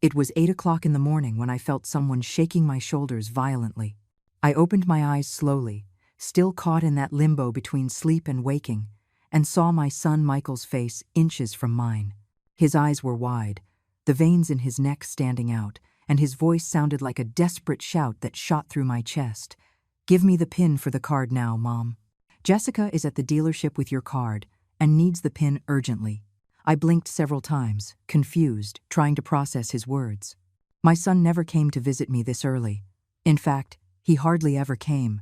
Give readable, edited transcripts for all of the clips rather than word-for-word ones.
It was 8 o'clock in the morning when I felt someone shaking my shoulders violently. I opened my eyes slowly, still caught in that limbo between sleep and waking, and saw my son Michael's face inches from mine. His eyes were wide, the veins in his neck standing out, and his voice sounded like a desperate shout that shot through my chest. "Give me the PIN for the card now, Mom. Jessica is at the dealership with your card and needs the PIN urgently." I blinked several times, confused, trying to process his words. My son never came to visit me this early. In fact, he hardly ever came.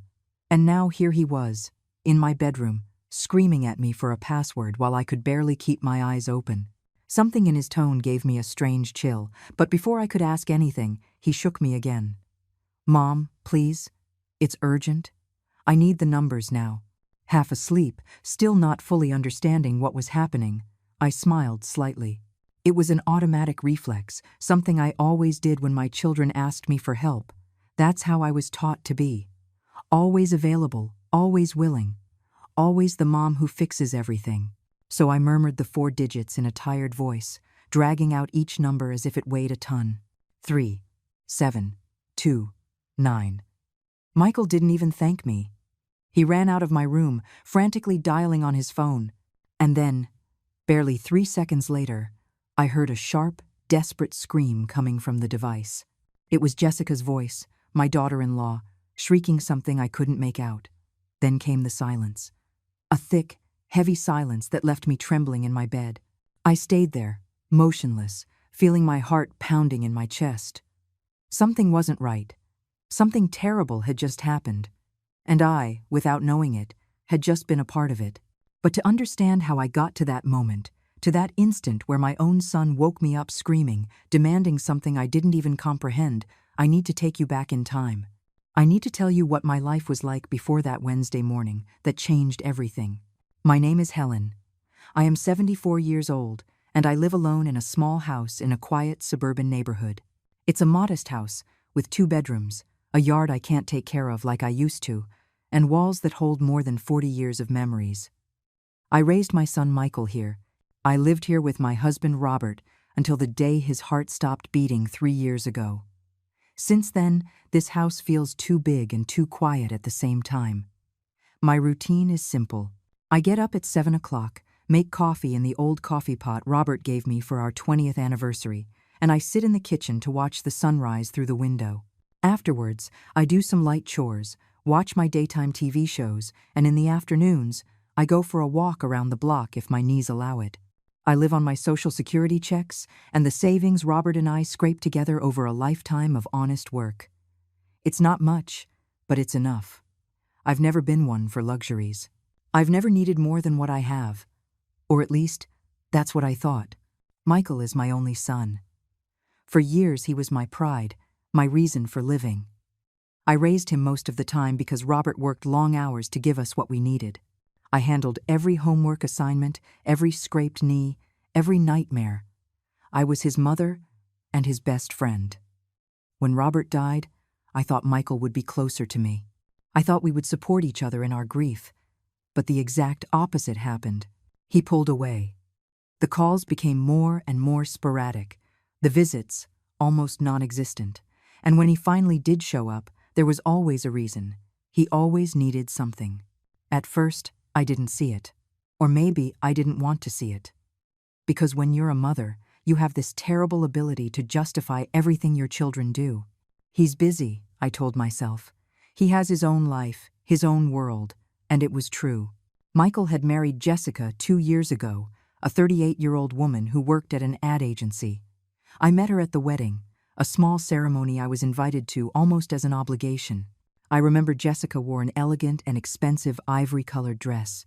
And now here he was, in my bedroom, screaming at me for a password while I could barely keep my eyes open. Something in his tone gave me a strange chill, but before I could ask anything, he shook me again. "Mom, please. It's urgent. I need the numbers now." Half asleep, still not fully understanding what was happening, I smiled slightly. It was an automatic reflex, something I always did when my children asked me for help. That's how I was taught to be. Always available, always willing, always the mom who fixes everything. So I murmured the 4 digits in a tired voice, dragging out each number as if it weighed a ton. 3, 7, 2, 9. Michael didn't even thank me. He ran out of my room, frantically dialing on his phone. And then, barely 3 seconds later, I heard a sharp, desperate scream coming from the device. It was Jessica's voice, my daughter-in-law, shrieking something I couldn't make out. Then came the silence. A thick, heavy silence that left me trembling in my bed. I stayed there, motionless, feeling my heart pounding in my chest. Something wasn't right. Something terrible had just happened. And I, without knowing it, had just been a part of it. But to understand how I got to that moment, to that instant where my own son woke me up screaming, demanding something I didn't even comprehend, I need to take you back in time. I need to tell you what my life was like before that Wednesday morning that changed everything. My name is Helen. I am 74 years old, and I live alone in a small house in a quiet suburban neighborhood. It's a modest house, with 2 bedrooms, a yard I can't take care of like I used to, and walls that hold more than 40 years of memories. I raised my son Michael here. I lived here with my husband Robert until the day his heart stopped beating 3 years ago. Since then, this house feels too big and too quiet at the same time. My routine is simple. I get up at 7 o'clock, make coffee in the old coffee pot Robert gave me for our 20th anniversary, and I sit in the kitchen to watch the sunrise through the window. Afterwards, I do some light chores, watch my daytime TV shows, and in the afternoons, I go for a walk around the block if my knees allow it. I live on my Social Security checks and the savings Robert and I scraped together over a lifetime of honest work. It's not much, but it's enough. I've never been one for luxuries. I've never needed more than what I have. Or at least, that's what I thought. Michael is my only son. For years he was my pride, my reason for living. I raised him most of the time because Robert worked long hours to give us what we needed. I handled every homework assignment, every scraped knee, every nightmare. I was his mother and his best friend. When Robert died, I thought Michael would be closer to me. I thought we would support each other in our grief. But the exact opposite happened. He pulled away. The calls became more and more sporadic, the visits almost non-existent. And when he finally did show up, there was always a reason. He always needed something. At first, I didn't see it. Or maybe I didn't want to see it. Because when you're a mother, you have this terrible ability to justify everything your children do. He's busy, I told myself. He has his own life, his own world, and it was true. Michael had married Jessica 2 years ago, a 38-year-old woman who worked at an ad agency. I met her at the wedding, a small ceremony I was invited to almost as an obligation. I remember Jessica wore an elegant and expensive ivory-colored dress,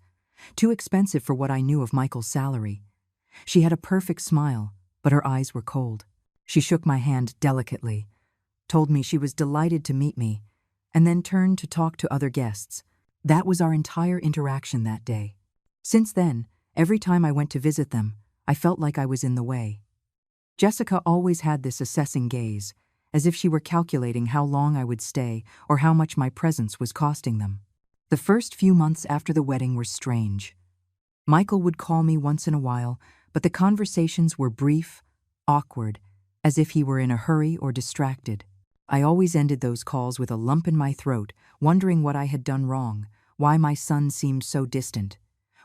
too expensive for what I knew of Michael's salary. She had a perfect smile, but her eyes were cold. She shook my hand delicately, told me she was delighted to meet me, and then turned to talk to other guests. That was our entire interaction that day. Since then, every time I went to visit them, I felt like I was in the way. Jessica always had this assessing gaze, as if she were calculating how long I would stay or how much my presence was costing them. The first few months after the wedding were strange. Michael would call me once in a while, but the conversations were brief, awkward, as if he were in a hurry or distracted. I always ended those calls with a lump in my throat, wondering what I had done wrong, why my son seemed so distant.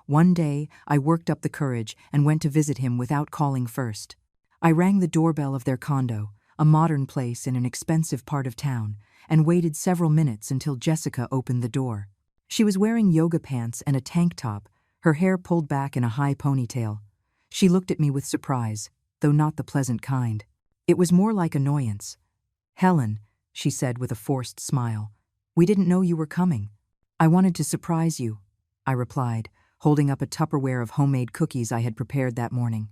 One day, I worked up the courage and went to visit him without calling first. I rang the doorbell of their condo, a modern place in an expensive part of town, and waited several minutes until Jessica opened the door. She was wearing yoga pants and a tank top, her hair pulled back in a high ponytail. She looked at me with surprise, though not the pleasant kind. It was more like annoyance. "Helen," she said with a forced smile, "we didn't know you were coming." "I wanted to surprise you," I replied, holding up a Tupperware of homemade cookies I had prepared that morning.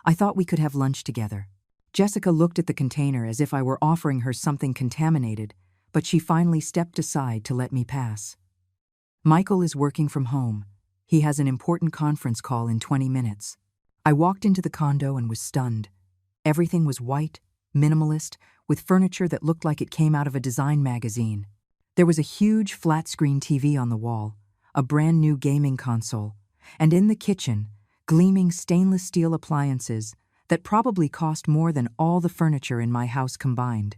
"I thought we could have lunch together." Jessica looked at the container as if I were offering her something contaminated, but she finally stepped aside to let me pass. "Michael is working from home. He has an important conference call in 20 minutes. I walked into the condo and was stunned. Everything was white, minimalist, with furniture that looked like it came out of a design magazine. There was a huge flat-screen TV on the wall, a brand-new gaming console, and in the kitchen, gleaming stainless steel appliances that probably cost more than all the furniture in my house combined.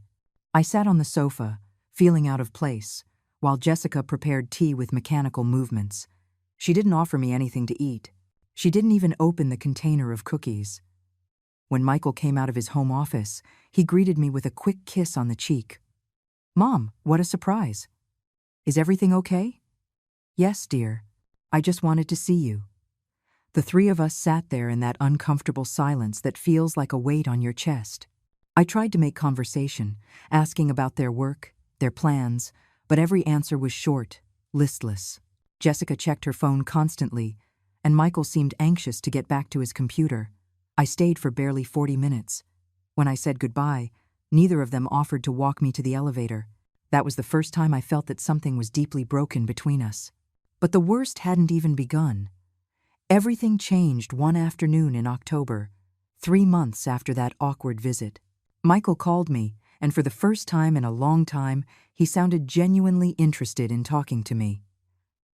I sat on the sofa, feeling out of place, while Jessica prepared tea with mechanical movements. She didn't offer me anything to eat. She didn't even open the container of cookies. When Michael came out of his home office, he greeted me with a quick kiss on the cheek. "Mom, what a surprise. Is everything okay?" "Yes, dear. I just wanted to see you." The three of us sat there in that uncomfortable silence that feels like a weight on your chest. I tried to make conversation, asking about their work, their plans, but every answer was short, listless. Jessica checked her phone constantly, and Michael seemed anxious to get back to his computer. I stayed for barely 40 minutes. When I said goodbye, neither of them offered to walk me to the elevator. That was the first time I felt that something was deeply broken between us. But the worst hadn't even begun. Everything changed one afternoon in October, 3 months after that awkward visit. Michael called me, and for the first time in a long time, he sounded genuinely interested in talking to me.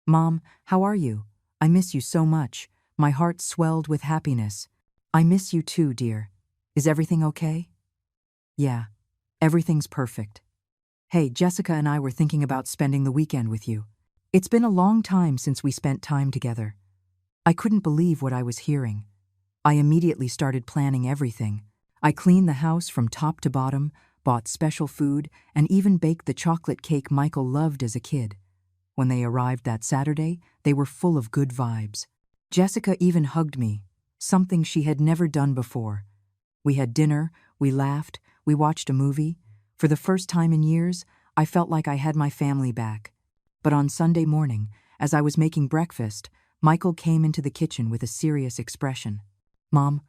"Mom, how are you? I miss you so much." My heart swelled with happiness. "I miss you too, dear. Is everything okay?" "Yeah, everything's perfect. Hey, Jessica and I were thinking about spending the weekend with you. It's been a long time since we spent time together." I couldn't believe what I was hearing. I immediately started planning everything. I cleaned the house from top to bottom, bought special food, and even baked the chocolate cake Michael loved as a kid. When they arrived that Saturday, they were full of good vibes. Jessica even hugged me, something she had never done before. We had dinner, we laughed, we watched a movie. For the first time in years, I felt like I had my family back. But on Sunday morning, as I was making breakfast, Michael came into the kitchen with a serious expression. "Mom,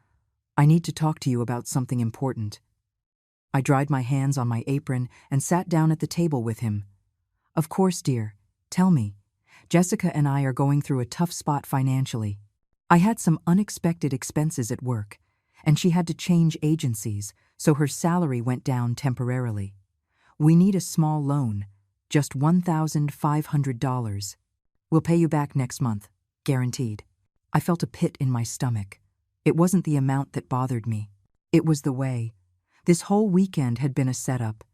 I need to talk to you about something important." I dried my hands on my apron and sat down at the table with him. "Of course, dear. Tell me. Jessica and I are going through a tough spot financially. I had some unexpected expenses at work, and she had to change agencies, so her salary went down temporarily. We need a small loan, just $1,500. We'll pay you back next month, guaranteed." I felt a pit in my stomach. It wasn't the amount that bothered me. It was the way. This whole weekend had been a setup.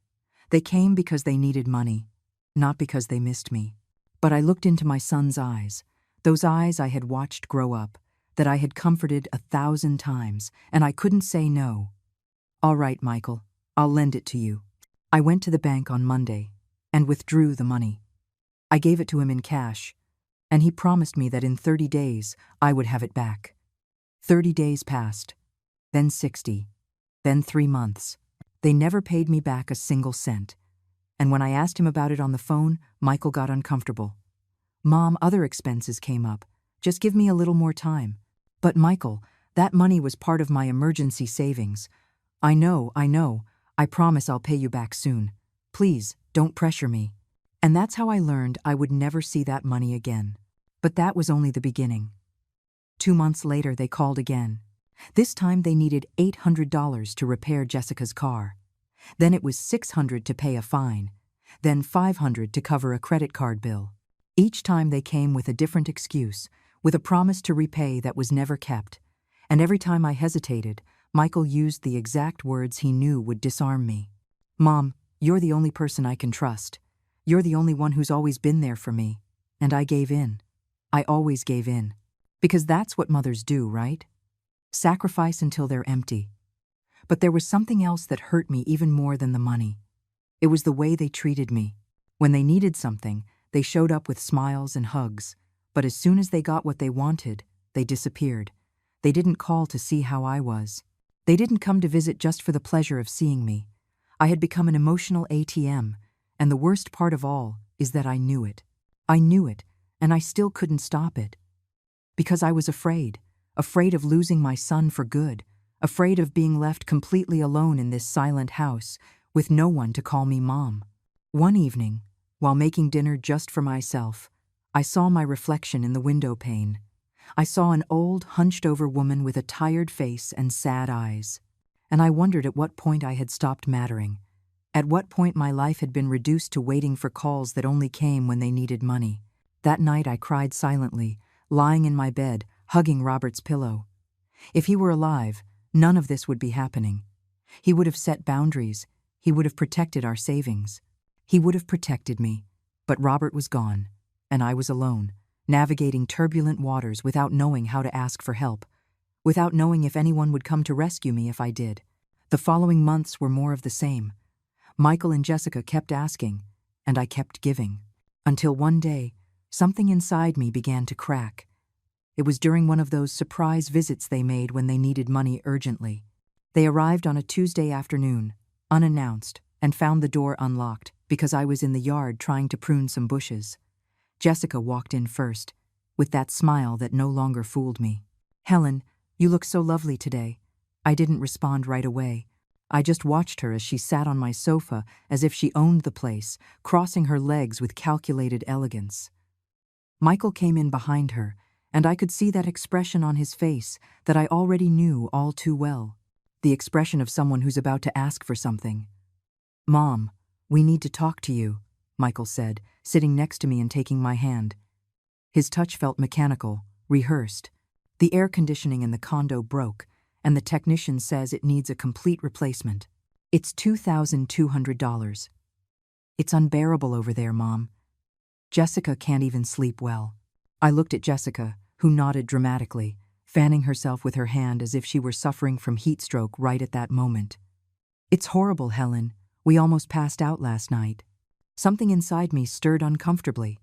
They came because they needed money, not because they missed me. But I looked into my son's eyes, those eyes I had watched grow up, that I had comforted 1,000 times, and I couldn't say no. "All right, Michael, I'll lend it to you." I went to the bank on Monday and withdrew the money. I gave it to him in cash, and he promised me that in 30 days I would have it back. 30 days passed, then 60, then 3 months. They never paid me back a single cent. And when I asked him about it on the phone, Michael got uncomfortable. "Mom, other expenses came up. Just give me a little more time." "But Michael, that money was part of my emergency savings." I know. I promise I'll pay you back soon. Please, don't pressure me." And that's how I learned I would never see that money again. But that was only the beginning. 2 months later, they called again. This time they needed $800 to repair Jessica's car. Then it was $600 to pay a fine. Then $500 to cover a credit card bill. Each time they came with a different excuse, with a promise to repay that was never kept. And every time I hesitated, Michael used the exact words he knew would disarm me. "Mom, you're the only person I can trust. You're the only one who's always been there for me." And I gave in. I always gave in. Because that's what mothers do, right? Sacrifice until they're empty. But there was something else that hurt me even more than the money. It was the way they treated me. When they needed something, they showed up with smiles and hugs. But as soon as they got what they wanted, they disappeared. They didn't call to see how I was. They didn't come to visit just for the pleasure of seeing me. I had become an emotional ATM, and the worst part of all is that I knew it. I knew it, and I still couldn't stop it. Because I was afraid of losing my son for good, afraid of being left completely alone in this silent house with no one to call me mom. One evening, while making dinner just for myself, I saw my reflection in the window pane. I saw an old, hunched-over woman with a tired face and sad eyes. And I wondered at what point I had stopped mattering. At what point my life had been reduced to waiting for calls that only came when they needed money. That night I cried silently, lying in my bed, hugging Robert's pillow. If he were alive, none of this would be happening. He would have set boundaries. He would have protected our savings. He would have protected me. But Robert was gone, and I was alone, navigating turbulent waters without knowing how to ask for help, without knowing if anyone would come to rescue me if I did. The following months were more of the same. Michael and Jessica kept asking, and I kept giving. Until one day, something inside me began to crack. It was during one of those surprise visits they made when they needed money urgently. They arrived on a Tuesday afternoon, unannounced, and found the door unlocked because I was in the yard trying to prune some bushes. Jessica walked in first, with that smile that no longer fooled me. "Helen, you look so lovely today." I didn't respond right away. I just watched her as she sat on my sofa as if she owned the place, crossing her legs with calculated elegance. Michael came in behind her, and I could see that expression on his face that I already knew all too well. The expression of someone who's about to ask for something. "Mom, we need to talk to you," Michael said, sitting next to me and taking my hand. His touch felt mechanical, rehearsed. The air conditioning in the condo broke, and the technician says it needs a complete replacement. It's $2,200. It's unbearable over there, Mom. Jessica can't even sleep well. I looked at Jessica, who nodded dramatically, fanning herself with her hand as if she were suffering from heat stroke right at that moment. "It's horrible, Helen. We almost passed out last night." Something inside me stirred uncomfortably.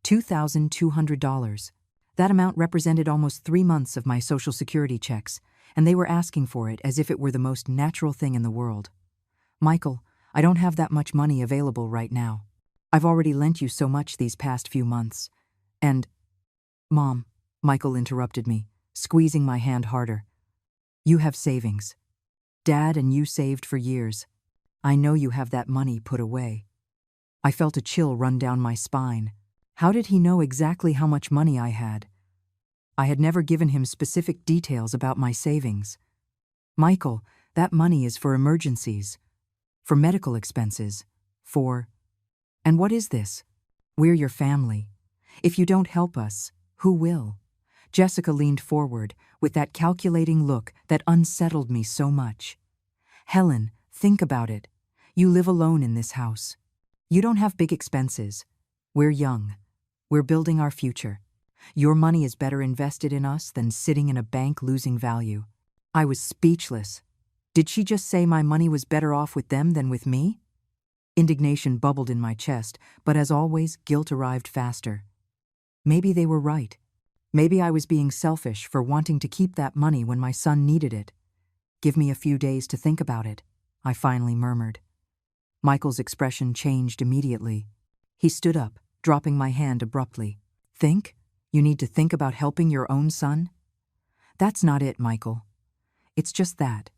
$2,200. That amount represented almost 3 months of my Social Security checks, and they were asking for it as if it were the most natural thing in the world. "Michael, I don't have that much money available right now. I've already lent you so much these past few months. And—" "Mom," Michael interrupted me, squeezing my hand harder. "You have savings. Dad and you saved for years. I know you have that money put away." I felt a chill run down my spine. How did he know exactly how much money I had? I had never given him specific details about my savings. "Michael, that money is for emergencies, for medical expenses, for—" "And what is this? We're your family. If you don't help us, who will?" Jessica leaned forward with that calculating look that unsettled me so much. "Helen, think about it. You live alone in this house. You don't have big expenses. We're young. We're building our future. Your money is better invested in us than sitting in a bank losing value." I was speechless. Did she just say my money was better off with them than with me? Indignation bubbled in my chest, but as always, guilt arrived faster. Maybe they were right. Maybe I was being selfish for wanting to keep that money when my son needed it. "Give me a few days to think about it," I finally murmured. Michael's expression changed immediately. He stood up, dropping my hand abruptly. "Think? You need to think about helping your own son?" "That's not it, Michael. It's just that.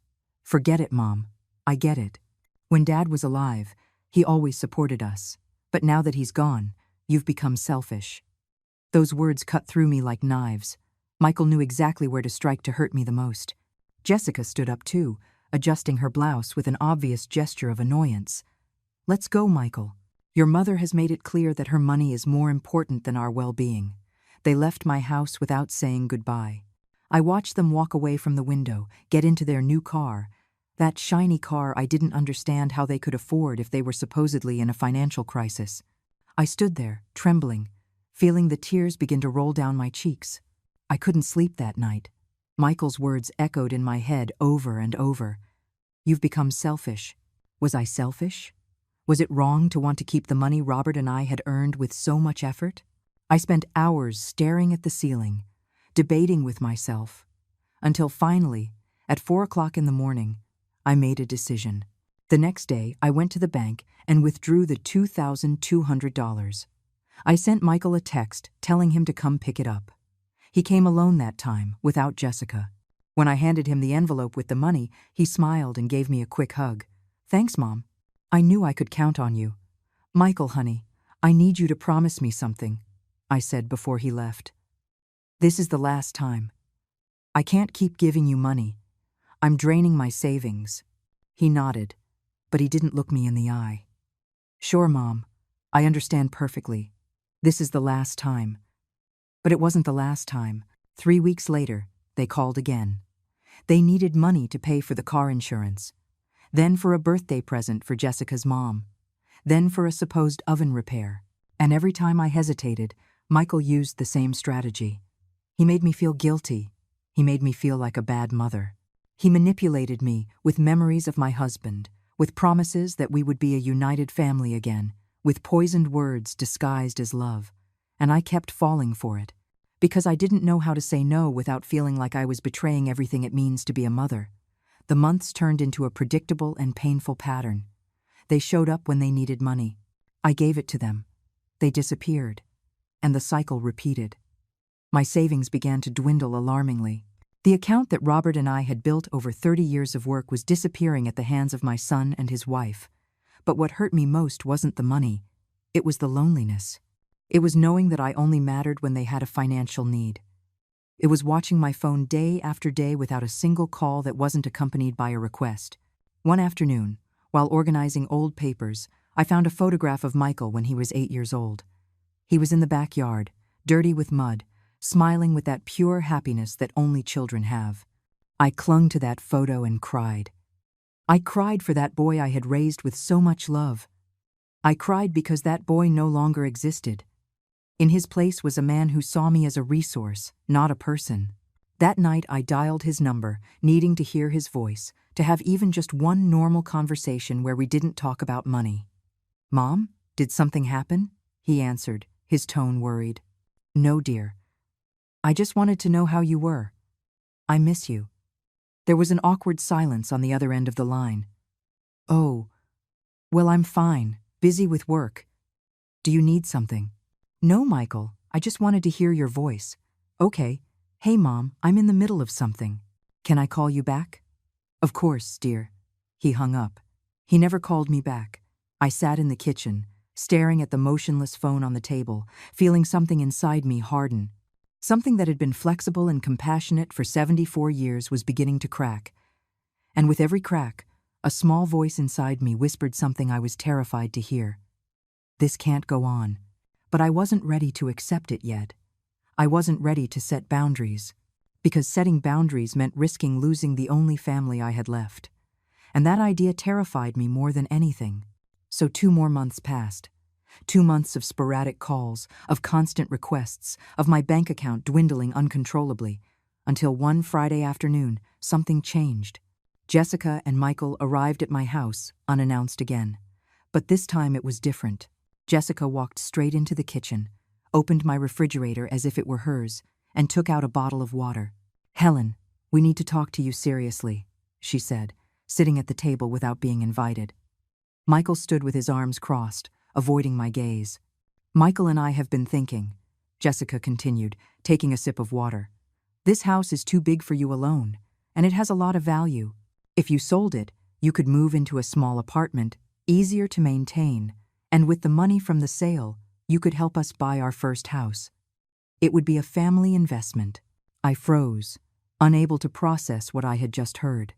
Forget it, Mom. I get it. When Dad was alive, he always supported us. But now that he's gone, you've become selfish." Those words cut through me like knives. Michael knew exactly where to strike to hurt me the most. Jessica stood up too, adjusting her blouse with an obvious gesture of annoyance. "Let's go, Michael. Your mother has made it clear that her money is more important than our well-being." They left my house without saying goodbye. I watched them walk away from the window, get into their new car, that shiny car I didn't understand how they could afford if they were supposedly in a financial crisis. I stood there, trembling, feeling the tears begin to roll down my cheeks. I couldn't sleep that night. Michael's words echoed in my head over and over. "You've become selfish." Was I selfish? Was it wrong to want to keep the money Robert and I had earned with so much effort? I spent hours staring at the ceiling, debating with myself, until finally, at 4 o'clock in the morning, I made a decision. The next day, I went to the bank and withdrew the $2,200. I sent Michael a text telling him to come pick it up. He came alone that time, without Jessica. When I handed him the envelope with the money, he smiled and gave me a quick hug. "Thanks, Mom. I knew I could count on you." "Michael, honey, I need you to promise me something," I said before he left. "This is the last time. I can't keep giving you money. I'm draining my savings." He nodded, but he didn't look me in the eye. "Sure, Mom. I understand perfectly. This is the last time." But it wasn't the last time. 3 weeks later, they called again. They needed money to pay for the car insurance, then for a birthday present for Jessica's mom, then for a supposed oven repair. And every time I hesitated, Michael used the same strategy. He made me feel guilty. He made me feel like a bad mother. He manipulated me with memories of my husband, with promises that we would be a united family again, with poisoned words disguised as love. And I kept falling for it, because I didn't know how to say no without feeling like I was betraying everything it means to be a mother. The months turned into a predictable and painful pattern. They showed up when they needed money. I gave it to them. They disappeared, and the cycle repeated. My savings began to dwindle alarmingly. The account that Robert and I had built over 30 years of work was disappearing at the hands of my son and his wife. But what hurt me most wasn't the money. It was the loneliness. It was knowing that I only mattered when they had a financial need. It was watching my phone day after day without a single call that wasn't accompanied by a request. One afternoon, while organizing old papers, I found a photograph of Michael when he was 8 years old. He was in the backyard, dirty with mud, smiling with that pure happiness that only children have. I clung to that photo and cried. I cried for that boy I had raised with so much love. I cried because that boy no longer existed. In his place was a man who saw me as a resource, not a person. That night I dialed his number, needing to hear his voice, to have even just one normal conversation where we didn't talk about money. "Mom, did something happen?" he answered, his tone worried. "No, dear. I just wanted to know how you were. I miss you." There was an awkward silence on the other end of the line. "Oh, well, I'm fine, busy with work. Do you need something?" "No, Michael, I just wanted to hear your voice." "Okay. Hey, Mom, I'm in the middle of something. Can I call you back?" "Of course, dear." He hung up. He never called me back. I sat in the kitchen, staring at the motionless phone on the table, feeling something inside me harden. Something that had been flexible and compassionate for 74 years was beginning to crack. And with every crack, a small voice inside me whispered something I was terrified to hear. This can't go on. But I wasn't ready to accept it yet. I wasn't ready to set boundaries, because setting boundaries meant risking losing the only family I had left. And that idea terrified me more than anything. So 2 more months passed. 2 months of sporadic calls, of constant requests, of my bank account dwindling uncontrollably, until one Friday afternoon, something changed. Jessica and Michael arrived at my house, unannounced again. But this time it was different. Jessica walked straight into the kitchen, opened my refrigerator as if it were hers, and took out a bottle of water. "Helen, we need to talk to you seriously," she said, sitting at the table without being invited. Michael stood with his arms crossed, avoiding my gaze. "Michael and I have been thinking," Jessica continued, taking a sip of water. "This house is too big for you alone, and it has a lot of value. If you sold it, you could move into a small apartment, easier to maintain, and with the money from the sale, you could help us buy our first house. It would be a family investment." I froze, unable to process what I had just heard.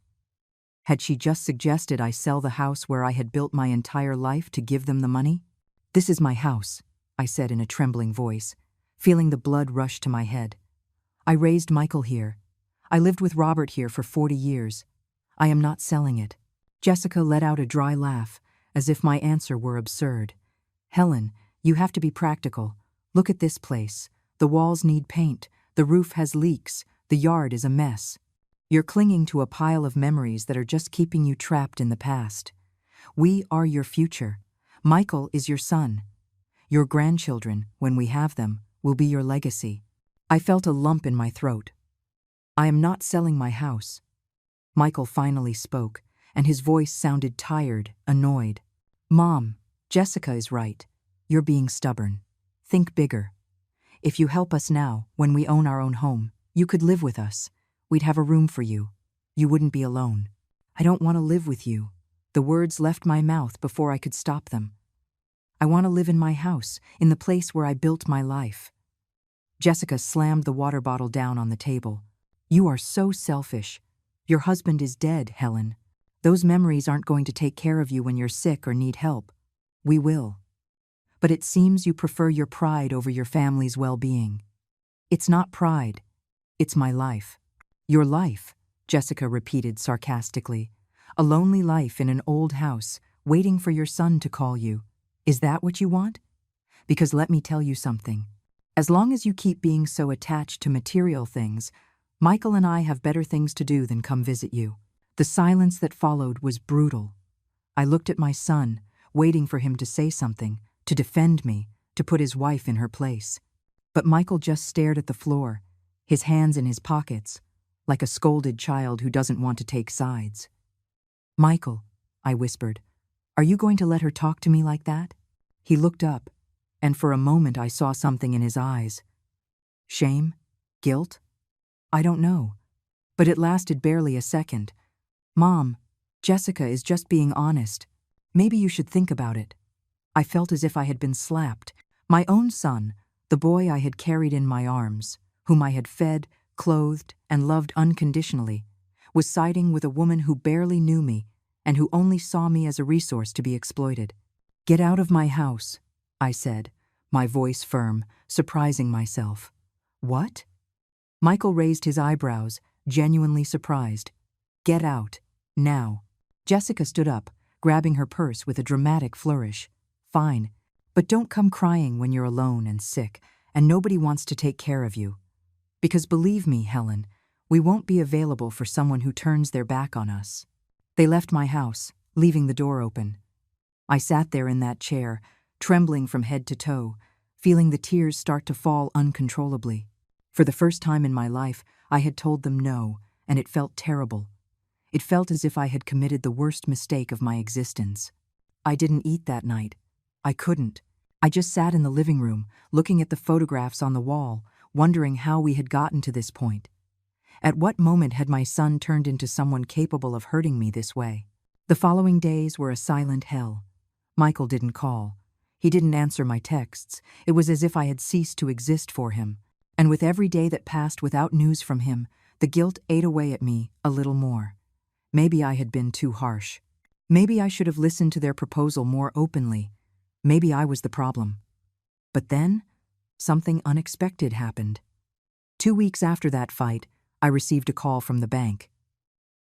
Had she just suggested I sell the house where I had built my entire life to give them the money? "This is my house," I said in a trembling voice, feeling the blood rush to my head. "I raised Michael here. I lived with Robert here for 40 years. I am not selling it. Jessica let out a dry laugh, as if my answer were absurd. Helen, you have to be practical. Look at this place. The walls need paint, the roof has leaks, the yard is a mess. You're clinging to a pile of memories that are just keeping you trapped in the past. We are your future. Michael is your son. Your grandchildren, when we have them, will be your legacy. I felt a lump in my throat. I am not selling my house. Michael finally spoke, and his voice sounded tired, annoyed. Mom, Jessica is right. You're being stubborn. Think bigger. If you help us now, when we own our own home, you could live with us. We'd have a room for you. You wouldn't be alone. I don't want to live with you. The words left my mouth before I could stop them. I want to live in my house, in the place where I built my life. Jessica slammed the water bottle down on the table. You are so selfish. Your husband is dead, Helen. Those memories aren't going to take care of you when you're sick or need help. We will. But it seems you prefer your pride over your family's well-being. It's not pride. It's my life. Your life, Jessica repeated sarcastically. A lonely life in an old house, waiting for your son to call you. Is that what you want? Because let me tell you something. As long as you keep being so attached to material things, Michael and I have better things to do than come visit you. The silence that followed was brutal. I looked at my son, waiting for him to say something, to defend me, to put his wife in her place. But Michael just stared at the floor, his hands in his pockets, like a scolded child who doesn't want to take sides. Michael, I whispered, are you going to let her talk to me like that? He looked up, and for a moment I saw something in his eyes. Shame? Guilt? I don't know. But it lasted barely a second. Mom, Jessica is just being honest. Maybe you should think about it. I felt as if I had been slapped. My own son, the boy I had carried in my arms, whom I had fed, clothed, and loved unconditionally, was siding with a woman who barely knew me and who only saw me as a resource to be exploited. Get out of my house, I said, my voice firm, surprising myself. What? Michael raised his eyebrows, genuinely surprised. Get out, now. Jessica stood up, grabbing her purse with a dramatic flourish. Fine, but don't come crying when you're alone and sick, and nobody wants to take care of you. Because believe me, Helen, we won't be available for someone who turns their back on us. They left my house, leaving the door open. I sat there in that chair, trembling from head to toe, feeling the tears start to fall uncontrollably. For the first time in my life, I had told them no, and it felt terrible. It felt as if I had committed the worst mistake of my existence. I didn't eat that night. I couldn't. I just sat in the living room, looking at the photographs on the wall, wondering how we had gotten to this point. At what moment had my son turned into someone capable of hurting me this way? The following days were a silent hell. Michael didn't call. He didn't answer my texts. It was as if I had ceased to exist for him. And with every day that passed without news from him, the guilt ate away at me a little more. Maybe I had been too harsh. Maybe I should have listened to their proposal more openly. Maybe I was the problem. But then, something unexpected happened. 2 weeks after that fight, I received a call from the bank.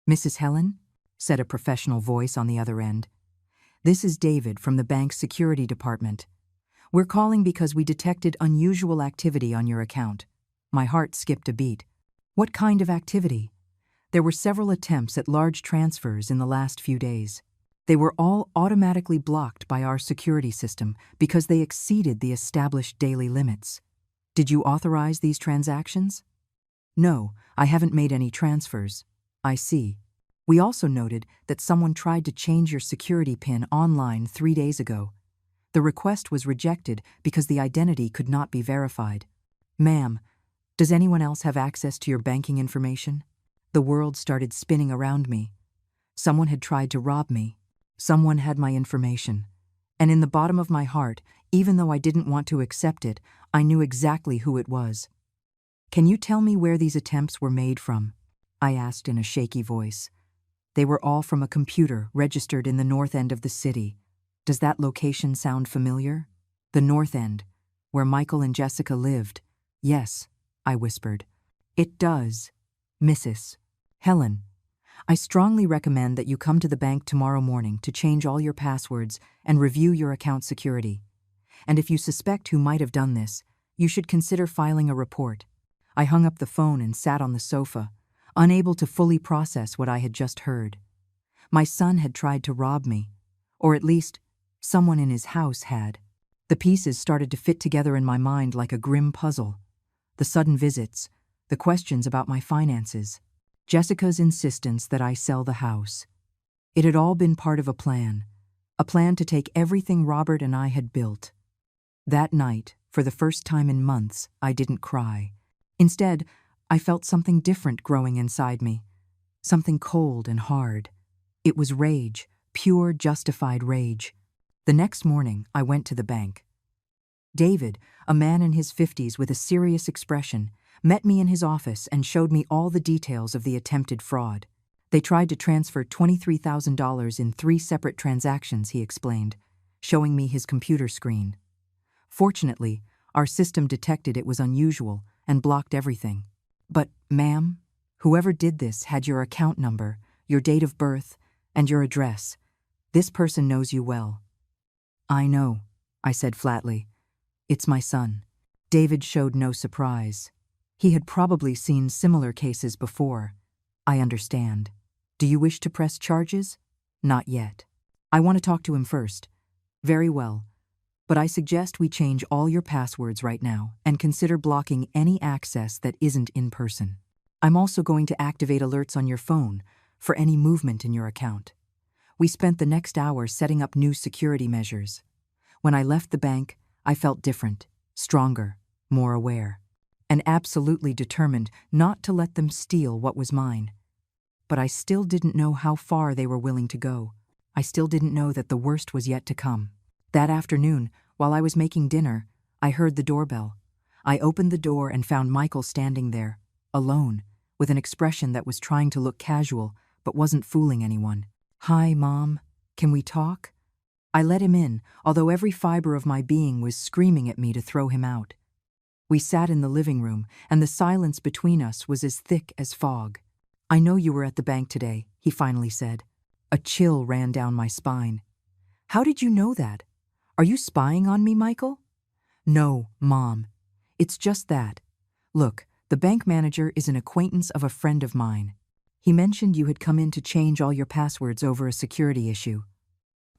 Mrs. Helen? Said a professional voice on the other end. This is David from the bank's security department. We're calling because we detected unusual activity on your account. My heart skipped a beat. What kind of activity? There were several attempts at large transfers in the last few days. They were all automatically blocked by our security system because they exceeded the established daily limits. Did you authorize these transactions? No, I haven't made any transfers. I see. We also noted that someone tried to change your security PIN online 3 days ago. The request was rejected because the identity could not be verified. Ma'am, does anyone else have access to your banking information? The world started spinning around me. Someone had tried to rob me. Someone had my information. And in the bottom of my heart, even though I didn't want to accept it, I knew exactly who it was. Can you tell me where these attempts were made from? I asked in a shaky voice. They were all from a computer registered in the north end of the city. Does that location sound familiar? The north end, where Michael and Jessica lived. Yes, I whispered. It does. Mrs. Helen, I strongly recommend that you come to the bank tomorrow morning to change all your passwords and review your account security. And if you suspect who might have done this, you should consider filing a report. I hung up the phone and sat on the sofa, unable to fully process what I had just heard. My son had tried to rob me, or at least, someone in his house had. The pieces started to fit together in my mind like a grim puzzle. The sudden visits, the questions about my finances, Jessica's insistence that I sell the house. It had all been part of a plan to take everything Robert and I had built. That night, for the first time in months, I didn't cry. Instead, I felt something different growing inside me, something cold and hard. It was rage, pure, justified rage. The next morning, I went to the bank. David, a man in his 50s with a serious expression, met me in his office and showed me all the details of the attempted fraud. They tried to transfer $23,000 in 3 separate transactions, he explained, showing me his computer screen. Fortunately, our system detected it was unusual and blocked everything. But, ma'am, whoever did this had your account number, your date of birth, and your address. This person knows you well. I know, I said flatly. It's my son. David showed no surprise. He had probably seen similar cases before. I understand. Do you wish to press charges? Not yet. I want to talk to him first. Very well. But I suggest we change all your passwords right now and consider blocking any access that isn't in person. I'm also going to activate alerts on your phone for any movement in your account. We spent the next hour setting up new security measures. When I left the bank, I felt different, stronger, more aware, and absolutely determined not to let them steal what was mine. But I still didn't know how far they were willing to go. I still didn't know that the worst was yet to come. That afternoon, while I was making dinner, I heard the doorbell. I opened the door and found Michael standing there, alone, with an expression that was trying to look casual but wasn't fooling anyone. Hi, Mom. Can we talk? I let him in, although every fiber of my being was screaming at me to throw him out. We sat in the living room, and the silence between us was as thick as fog. I know you were at the bank today, he finally said. A chill ran down my spine. How did you know that? Are you spying on me, Michael? No, Mom. It's just that. Look, the bank manager is an acquaintance of a friend of mine. He mentioned you had come in to change all your passwords over a security issue.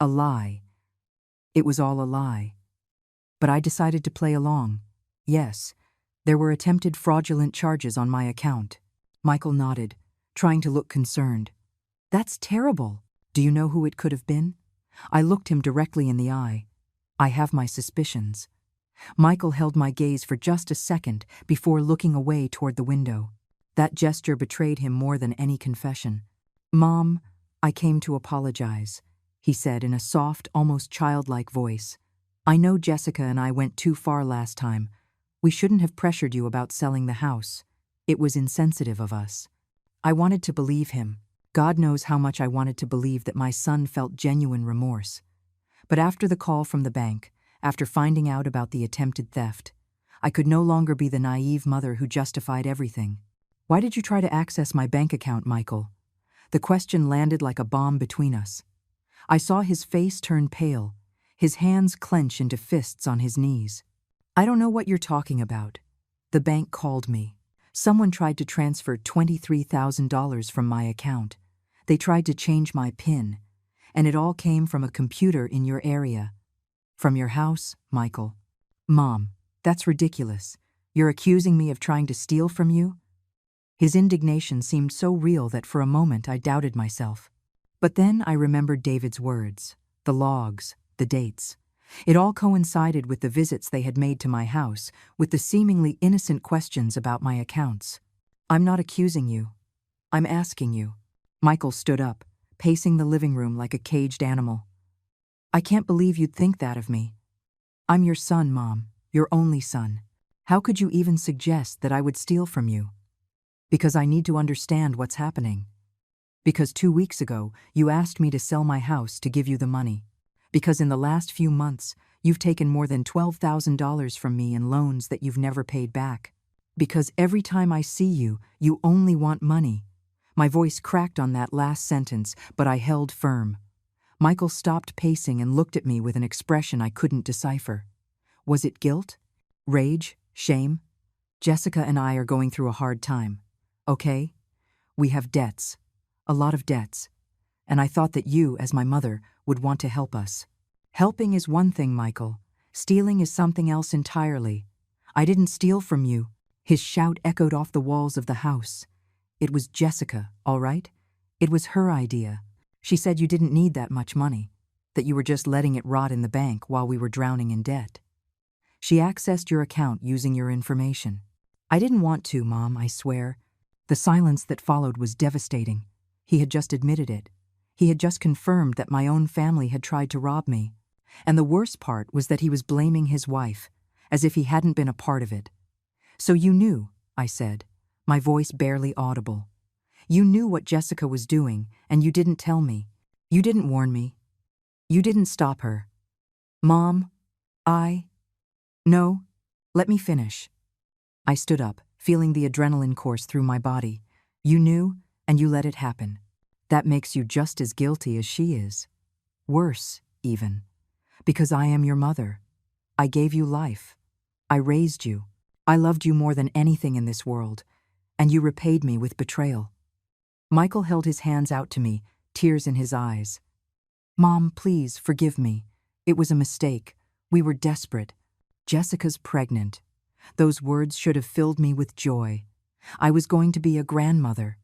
A lie. It was all a lie. But I decided to play along. Yes, there were attempted fraudulent charges on my account. Michael nodded, trying to look concerned. That's terrible. Do you know who it could have been? I looked him directly in the eye. I have my suspicions. Michael held my gaze for just a second before looking away toward the window. That gesture betrayed him more than any confession. Mom, I came to apologize, he said in a soft, almost childlike voice. I know Jessica and I went too far last time. We shouldn't have pressured you about selling the house. It was insensitive of us. I wanted to believe him. God knows how much I wanted to believe that my son felt genuine remorse. But after the call from the bank, after finding out about the attempted theft, I could no longer be the naive mother who justified everything. Why did you try to access my bank account, Michael? The question landed like a bomb between us. I saw his face turn pale, his hands clench into fists on his knees. I don't know what you're talking about. The bank called me. Someone tried to transfer $23,000 from my account. They tried to change my PIN, and it all came from a computer in your area. From your house, Michael. Mom, that's ridiculous. You're accusing me of trying to steal from you? His indignation seemed so real that for a moment I doubted myself. But then I remembered David's words, the logs, the dates. It all coincided with the visits they had made to my house, with the seemingly innocent questions about my accounts. I'm not accusing you. I'm asking you. Michael stood up, pacing the living room like a caged animal. I can't believe you'd think that of me. I'm your son, Mom, your only son. How could you even suggest that I would steal from you? Because I need to understand what's happening. Because 2 weeks ago, you asked me to sell my house to give you the money. Because in the last few months, you've taken more than $12,000 from me in loans that you've never paid back. Because every time I see you, you only want money. My voice cracked on that last sentence, but I held firm. Michael stopped pacing and looked at me with an expression I couldn't decipher. Was it guilt? Rage? Shame? Jessica and I are going through a hard time. Okay? We have debts. A lot of debts. And I thought that you, as my mother, would want to help us. Helping is one thing, Michael. Stealing is something else entirely. I didn't steal from you. His shout echoed off the walls of the house. It was Jessica, all right? It was her idea. She said you didn't need that much money, that you were just letting it rot in the bank while we were drowning in debt. She accessed your account using your information. I didn't want to, Mom, I swear. The silence that followed was devastating. He had just admitted it. He had just confirmed that my own family had tried to rob me. And the worst part was that he was blaming his wife, as if he hadn't been a part of it. So you knew, I said, my voice barely audible. You knew what Jessica was doing, and you didn't tell me. You didn't warn me. You didn't stop her. Mom, No, let me finish. I stood up, feeling the adrenaline course through my body. You knew, and you let it happen. That makes you just as guilty as she is. Worse, even. Because I am your mother. I gave you life. I raised you. I loved you more than anything in this world, and you repaid me with betrayal. Michael held his hands out to me, tears in his eyes. Mom, please, forgive me. It was a mistake. We were desperate. Jessica's pregnant. Those words should have filled me with joy. I was going to be a grandmother.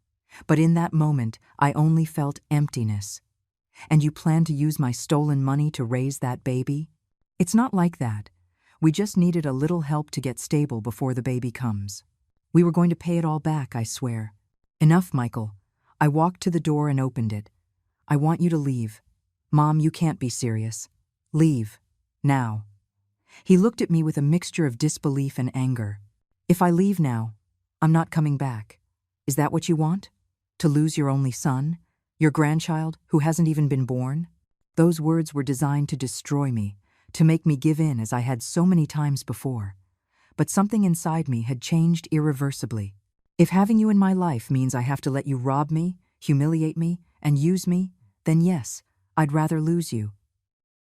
But in that moment, I only felt emptiness. And you plan to use my stolen money to raise that baby? It's not like that. We just needed a little help to get stable before the baby comes. We were going to pay it all back, I swear. Enough, Michael. I walked to the door and opened it. I want you to leave. Mom, you can't be serious. Leave. Now. He looked at me with a mixture of disbelief and anger. If I leave now, I'm not coming back. Is that what you want? To lose your only son? Your grandchild, who hasn't even been born? Those words were designed to destroy me, to make me give in as I had so many times before. But something inside me had changed irreversibly. If having you in my life means I have to let you rob me, humiliate me, and use me, then yes, I'd rather lose you.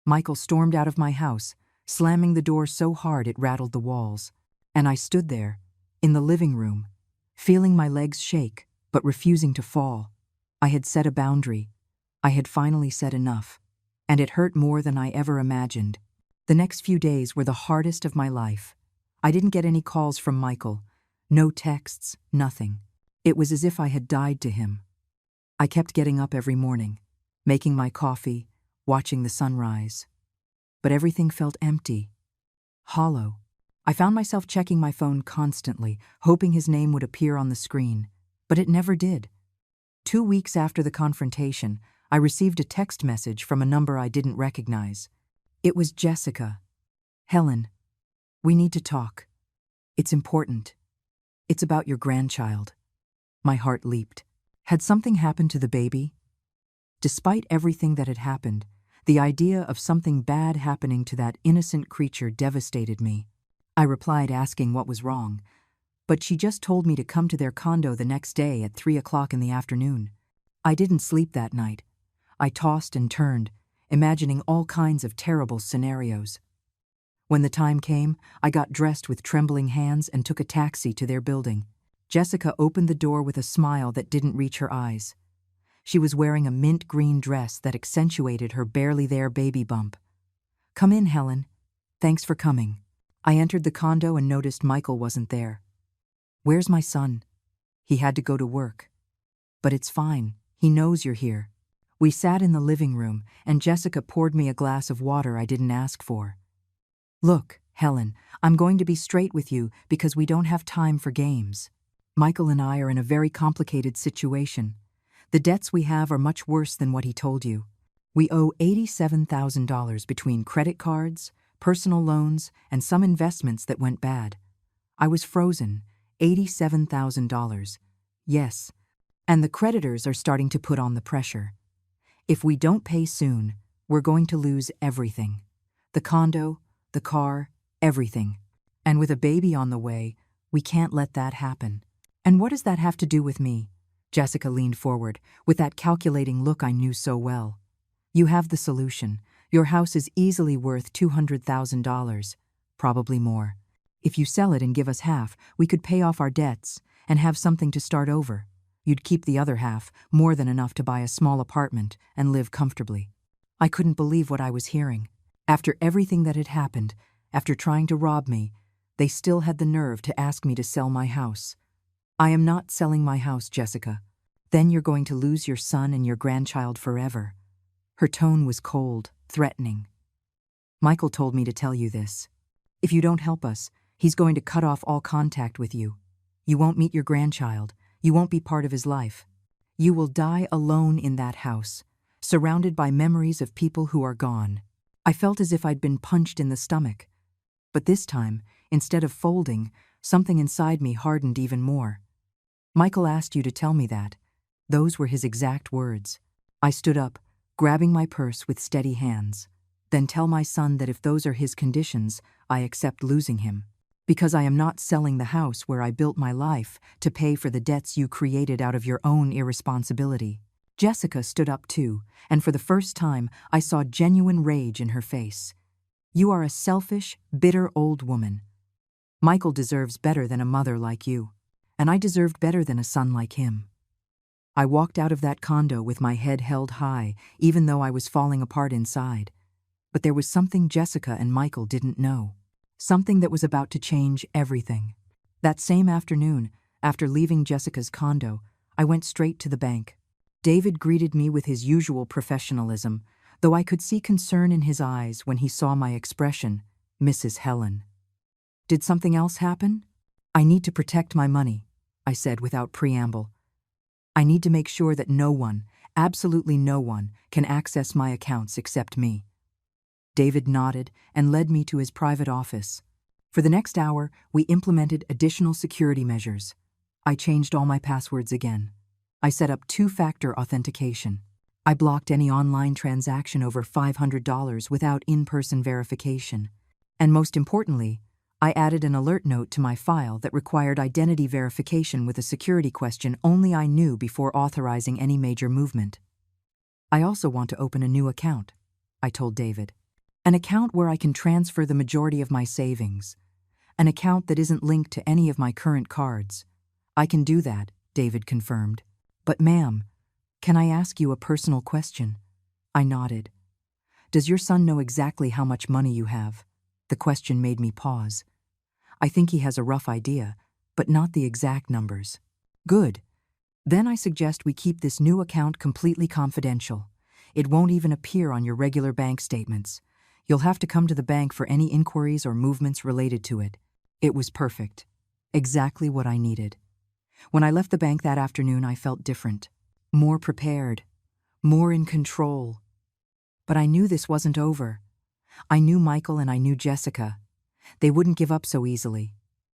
Michael stormed out of my house, slamming the door so hard it rattled the walls. And I stood there, in the living room, feeling my legs shake, but refusing to fall. I had set a boundary. I had finally said enough. And it hurt more than I ever imagined. The next few days were the hardest of my life. I didn't get any calls from Michael. No texts, nothing. It was as if I had died to him. I kept getting up every morning, making my coffee, watching the sunrise. But everything felt empty, hollow. I found myself checking my phone constantly, hoping his name would appear on the screen. But it never did. 2 weeks after the confrontation, I received a text message from a number I didn't recognize. It was Jessica. Helen, we need to talk. It's important. It's about your grandchild. My heart leaped. Had something happened to the baby? Despite everything that had happened, the idea of something bad happening to that innocent creature devastated me. I replied asking what was wrong, but she just told me to come to their condo the next day at 3 o'clock in the afternoon. I didn't sleep that night. I tossed and turned, imagining all kinds of terrible scenarios. When the time came, I got dressed with trembling hands and took a taxi to their building. Jessica opened the door with a smile that didn't reach her eyes. She was wearing a mint green dress that accentuated her barely there baby bump. Come in, Helen. Thanks for coming. I entered the condo and noticed Michael wasn't there. Where's my son? He had to go to work. But it's fine. He knows you're here. We sat in the living room, and Jessica poured me a glass of water I didn't ask for. Look, Helen, I'm going to be straight with you because we don't have time for games. Michael and I are in a very complicated situation. The debts we have are much worse than what he told you. We owe $87,000 between credit cards, personal loans, and some investments that went bad. I was frozen. $87,000. Yes. And the creditors are starting to put on the pressure. If we don't pay soon, we're going to lose everything. The condo, the car, everything. And with a baby on the way, We can't let that happen. And what does that have to do with me? Jessica leaned forward, with that calculating look I knew so well. You have the solution. Your house is easily worth $200,000, probably more. If you sell it and give us half, we could pay off our debts and have something to start over. You'd keep the other half, more than enough to buy a small apartment and live comfortably. I couldn't believe what I was hearing. After everything that had happened, after trying to rob me, they still had the nerve to ask me to sell my house. I am not selling my house, Jessica. Then you're going to lose your son and your grandchild forever. Her tone was cold, threatening. Michael told me to tell you this. If you don't help us, he's going to cut off all contact with you. You won't meet your grandchild. You won't be part of his life. You will die alone in that house, surrounded by memories of people who are gone. I felt as if I'd been punched in the stomach. But this time, instead of folding, something inside me hardened even more. Michael asked you to tell me that. Those were his exact words. I stood up, grabbing my purse with steady hands. Then tell my son that if those are his conditions, I accept losing him. Because I am not selling the house where I built my life to pay for the debts you created out of your own irresponsibility. Jessica stood up too, and for the first time, I saw genuine rage in her face. You are a selfish, bitter old woman. Michael deserves better than a mother like you, and I deserved better than a son like him. I walked out of that condo with my head held high, even though I was falling apart inside. But there was something Jessica and Michael didn't know. Something that was about to change everything. That same afternoon, after leaving Jessica's condo, I went straight to the bank. David greeted me with his usual professionalism, though I could see concern in his eyes when he saw my expression, Mrs. Helen. Did something else happen? I need to protect my money, I said without preamble. I need to make sure that no one, absolutely no one, can access my accounts except me. David nodded and led me to his private office. For the next hour, we implemented additional security measures. I changed all my passwords again. I set up two-factor authentication. I blocked any online transaction over $500 without in-person verification. And most importantly, I added an alert note to my file that required identity verification with a security question only I knew before authorizing any major movement. I also want to open a new account, I told David. An account where I can transfer the majority of my savings. An account that isn't linked to any of my current cards. I can do that, David confirmed. But ma'am, can I ask you a personal question? I nodded. Does your son know exactly how much money you have? The question made me pause. I think he has a rough idea, but not the exact numbers. Good. Then I suggest we keep this new account completely confidential. It won't even appear on your regular bank statements. You'll have to come to the bank for any inquiries or movements related to it. It was perfect. Exactly what I needed. When I left the bank that afternoon, I felt different. More prepared. More in control. But I knew this wasn't over. I knew Michael and I knew Jessica. They wouldn't give up so easily.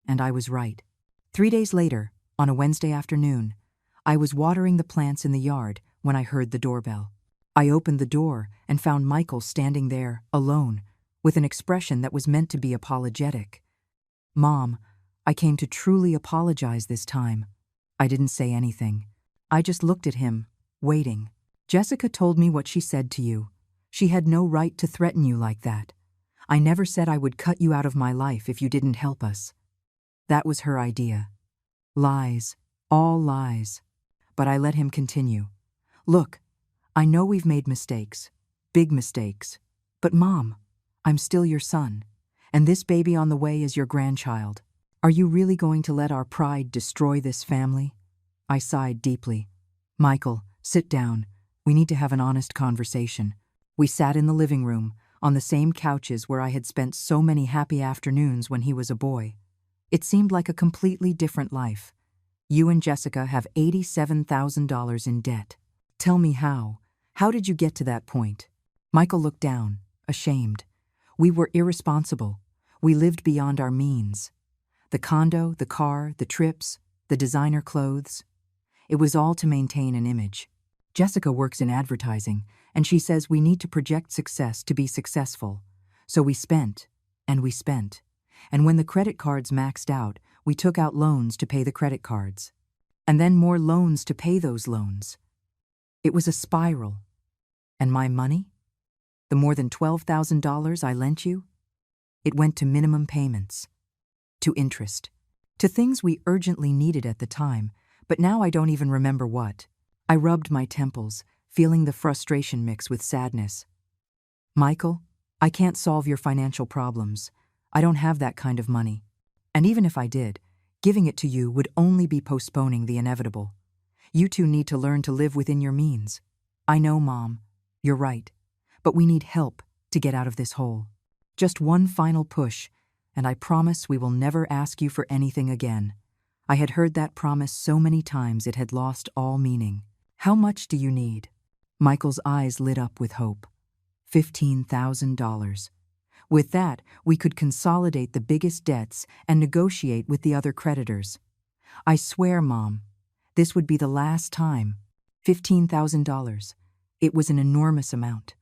And I was right. 3 days later, on a Wednesday afternoon, I was watering the plants in the yard when I heard the doorbell. I opened the door and found Michael standing there, alone, with an expression that was meant to be apologetic. Mom, I came to truly apologize this time. I didn't say anything. I just looked at him, waiting. Jessica told me what she said to you. She had no right to threaten you like that. I never said I would cut you out of my life if you didn't help us. That was her idea. Lies, all lies. But I let him continue. Look, I know we've made mistakes, big mistakes. But Mom, I'm still your son, and this baby on the way is your grandchild. Are you really going to let our pride destroy this family? I sighed deeply. Michael, sit down. We need to have an honest conversation. We sat in the living room, on the same couches where I had spent so many happy afternoons when he was a boy. It seemed like a completely different life. You and Jessica have $87,000 in debt. Tell me how. How did you get to that point? Michael looked down, ashamed. We were irresponsible. We lived beyond our means. The condo, the car, the trips, the designer clothes. It was all to maintain an image. Jessica works in advertising, and she says we need to project success to be successful. So we spent, and we spent. And when the credit cards maxed out, we took out loans to pay the credit cards. And then more loans to pay those loans. It was a spiral. And my money? The more than $12,000 I lent you? It went to minimum payments, to interest, to things we urgently needed at the time, but now I don't even remember what. I rubbed my temples, feeling the frustration mix with sadness. Michael, I can't solve your financial problems. I don't have that kind of money. And even if I did, giving it to you would only be postponing the inevitable. You two need to learn to live within your means. I know, Mom, you're right, but we need help to get out of this hole. Just one final push, and I promise we will never ask you for anything again. I had heard that promise so many times it had lost all meaning. How much do you need? Michael's eyes lit up with hope. $15,000. With that, we could consolidate the biggest debts and negotiate with the other creditors. I swear, Mom, this would be the last time. $15,000. It was an enormous amount.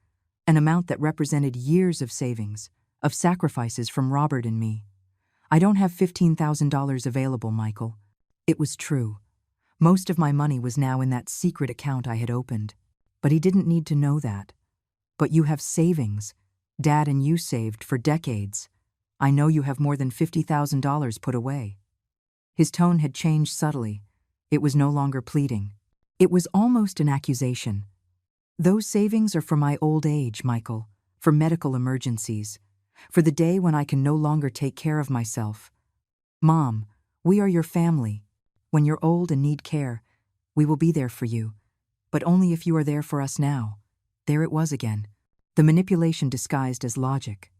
An amount that represented years of savings, of sacrifices from Robert and me. I don't have $15,000 available, Michael. It was true. Most of my money was now in that secret account I had opened. But he didn't need to know that. But you have savings. Dad and you saved for decades. I know you have more than $50,000 put away. His tone had changed subtly. It was no longer pleading. It was almost an accusation. Those savings are for my old age, Michael, for medical emergencies, for the day when I can no longer take care of myself. Mom, we are your family. When you're old and need care, we will be there for you, but only if you are there for us now. There it was again. The manipulation disguised as logic.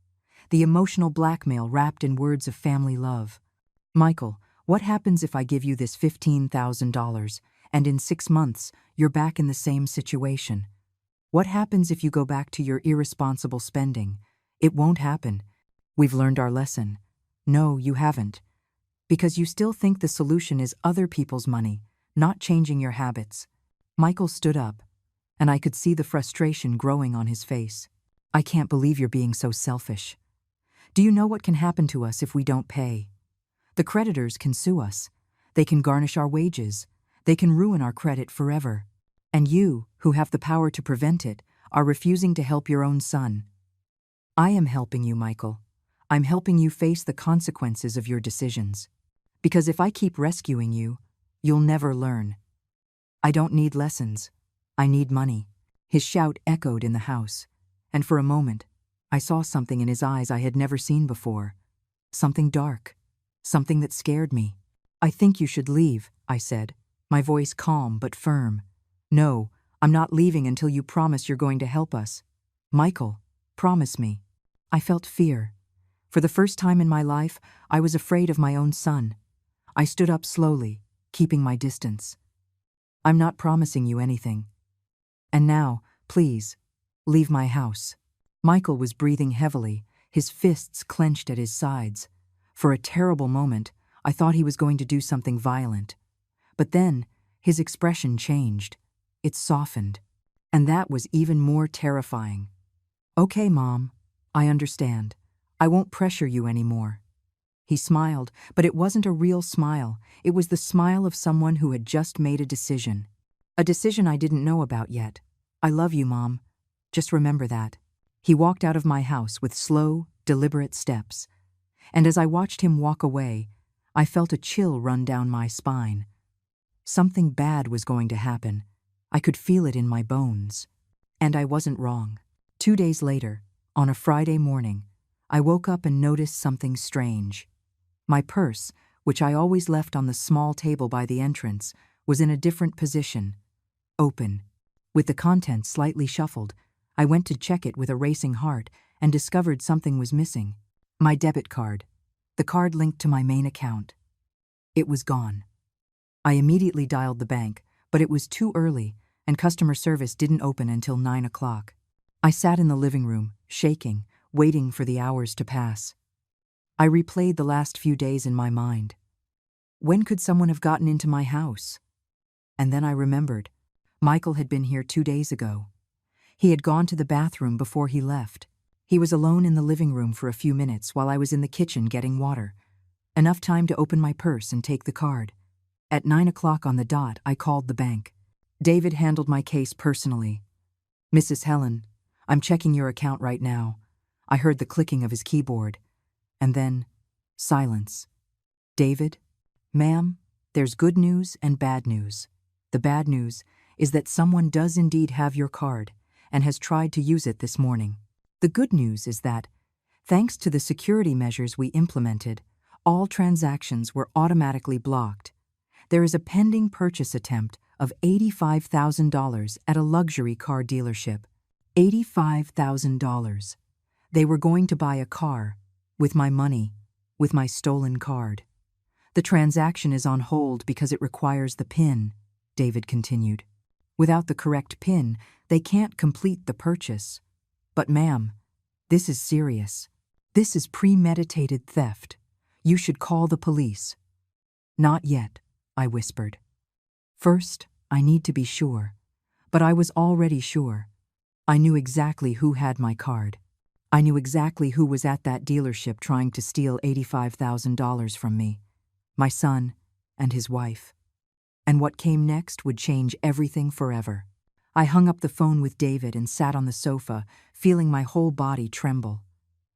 The emotional blackmail wrapped in words of family love. Michael, what happens if I give you this $15,000 and in 6 months you're back in the same situation? What happens if you go back to your irresponsible spending? It won't happen. We've learned our lesson. No, you haven't. Because you still think the solution is other people's money, not changing your habits. Michael stood up, and I could see the frustration growing on his face. I can't believe you're being so selfish. Do you know what can happen to us if we don't pay? The creditors can sue us. They can garnish our wages. They can ruin our credit forever. And you, who have the power to prevent it, are refusing to help your own son. I am helping you, Michael. I'm helping you face the consequences of your decisions. Because if I keep rescuing you, you'll never learn. I don't need lessons. I need money. His shout echoed in the house, and for a moment, I saw something in his eyes I had never seen before. Something dark. Something that scared me. I think you should leave, I said, my voice calm but firm. No, I'm not leaving until you promise you're going to help us. Michael, promise me. I felt fear. For the first time in my life, I was afraid of my own son. I stood up slowly, keeping my distance. I'm not promising you anything. And now, please, leave my house. Michael was breathing heavily, his fists clenched at his sides. For a terrible moment, I thought he was going to do something violent. But then, his expression changed. It softened. And that was even more terrifying. Okay, Mom, I understand. I won't pressure you anymore. He smiled, but it wasn't a real smile. It was the smile of someone who had just made a decision. A decision I didn't know about yet. I love you, Mom. Just remember that. He walked out of my house with slow, deliberate steps. And as I watched him walk away, I felt a chill run down my spine. Something bad was going to happen. I could feel it in my bones. And I wasn't wrong. 2 days later, on a Friday morning, I woke up and noticed something strange. My purse, which I always left on the small table by the entrance, was in a different position, open. With the contents slightly shuffled, I went to check it with a racing heart and discovered something was missing. My debit card, the card linked to my main account. It was gone. I immediately dialed the bank, but it was too early, and customer service didn't open until 9 o'clock. I sat in the living room, shaking, waiting for the hours to pass. I replayed the last few days in my mind. When could someone have gotten into my house? And then I remembered. Michael had been here 2 days ago. He had gone to the bathroom before he left. He was alone in the living room for a few minutes while I was in the kitchen getting water. Enough time to open my purse and take the card. At 9 o'clock on the dot, I called the bank. David handled my case personally. "Mrs. Helen, I'm checking your account right now." I heard the clicking of his keyboard. And then, silence. "David?" "Ma'am, there's good news and bad news. The bad news is that someone does indeed have your card and has tried to use it this morning. The good news is that, thanks to the security measures we implemented, all transactions were automatically blocked. There is a pending purchase attempt of $85,000 at a luxury car dealership. $85,000. They were going to buy a car, with my money, with my stolen card. The transaction is on hold because it requires the PIN," David continued. "Without the correct PIN, they can't complete the purchase. But ma'am, this is serious. This is premeditated theft. You should call the police." "Not yet," I whispered. "First, I need to be sure." But I was already sure. I knew exactly who had my card. I knew exactly who was at that dealership trying to steal $85,000 from me. My son and his wife. And what came next would change everything forever. I hung up the phone with David and sat on the sofa, feeling my whole body tremble.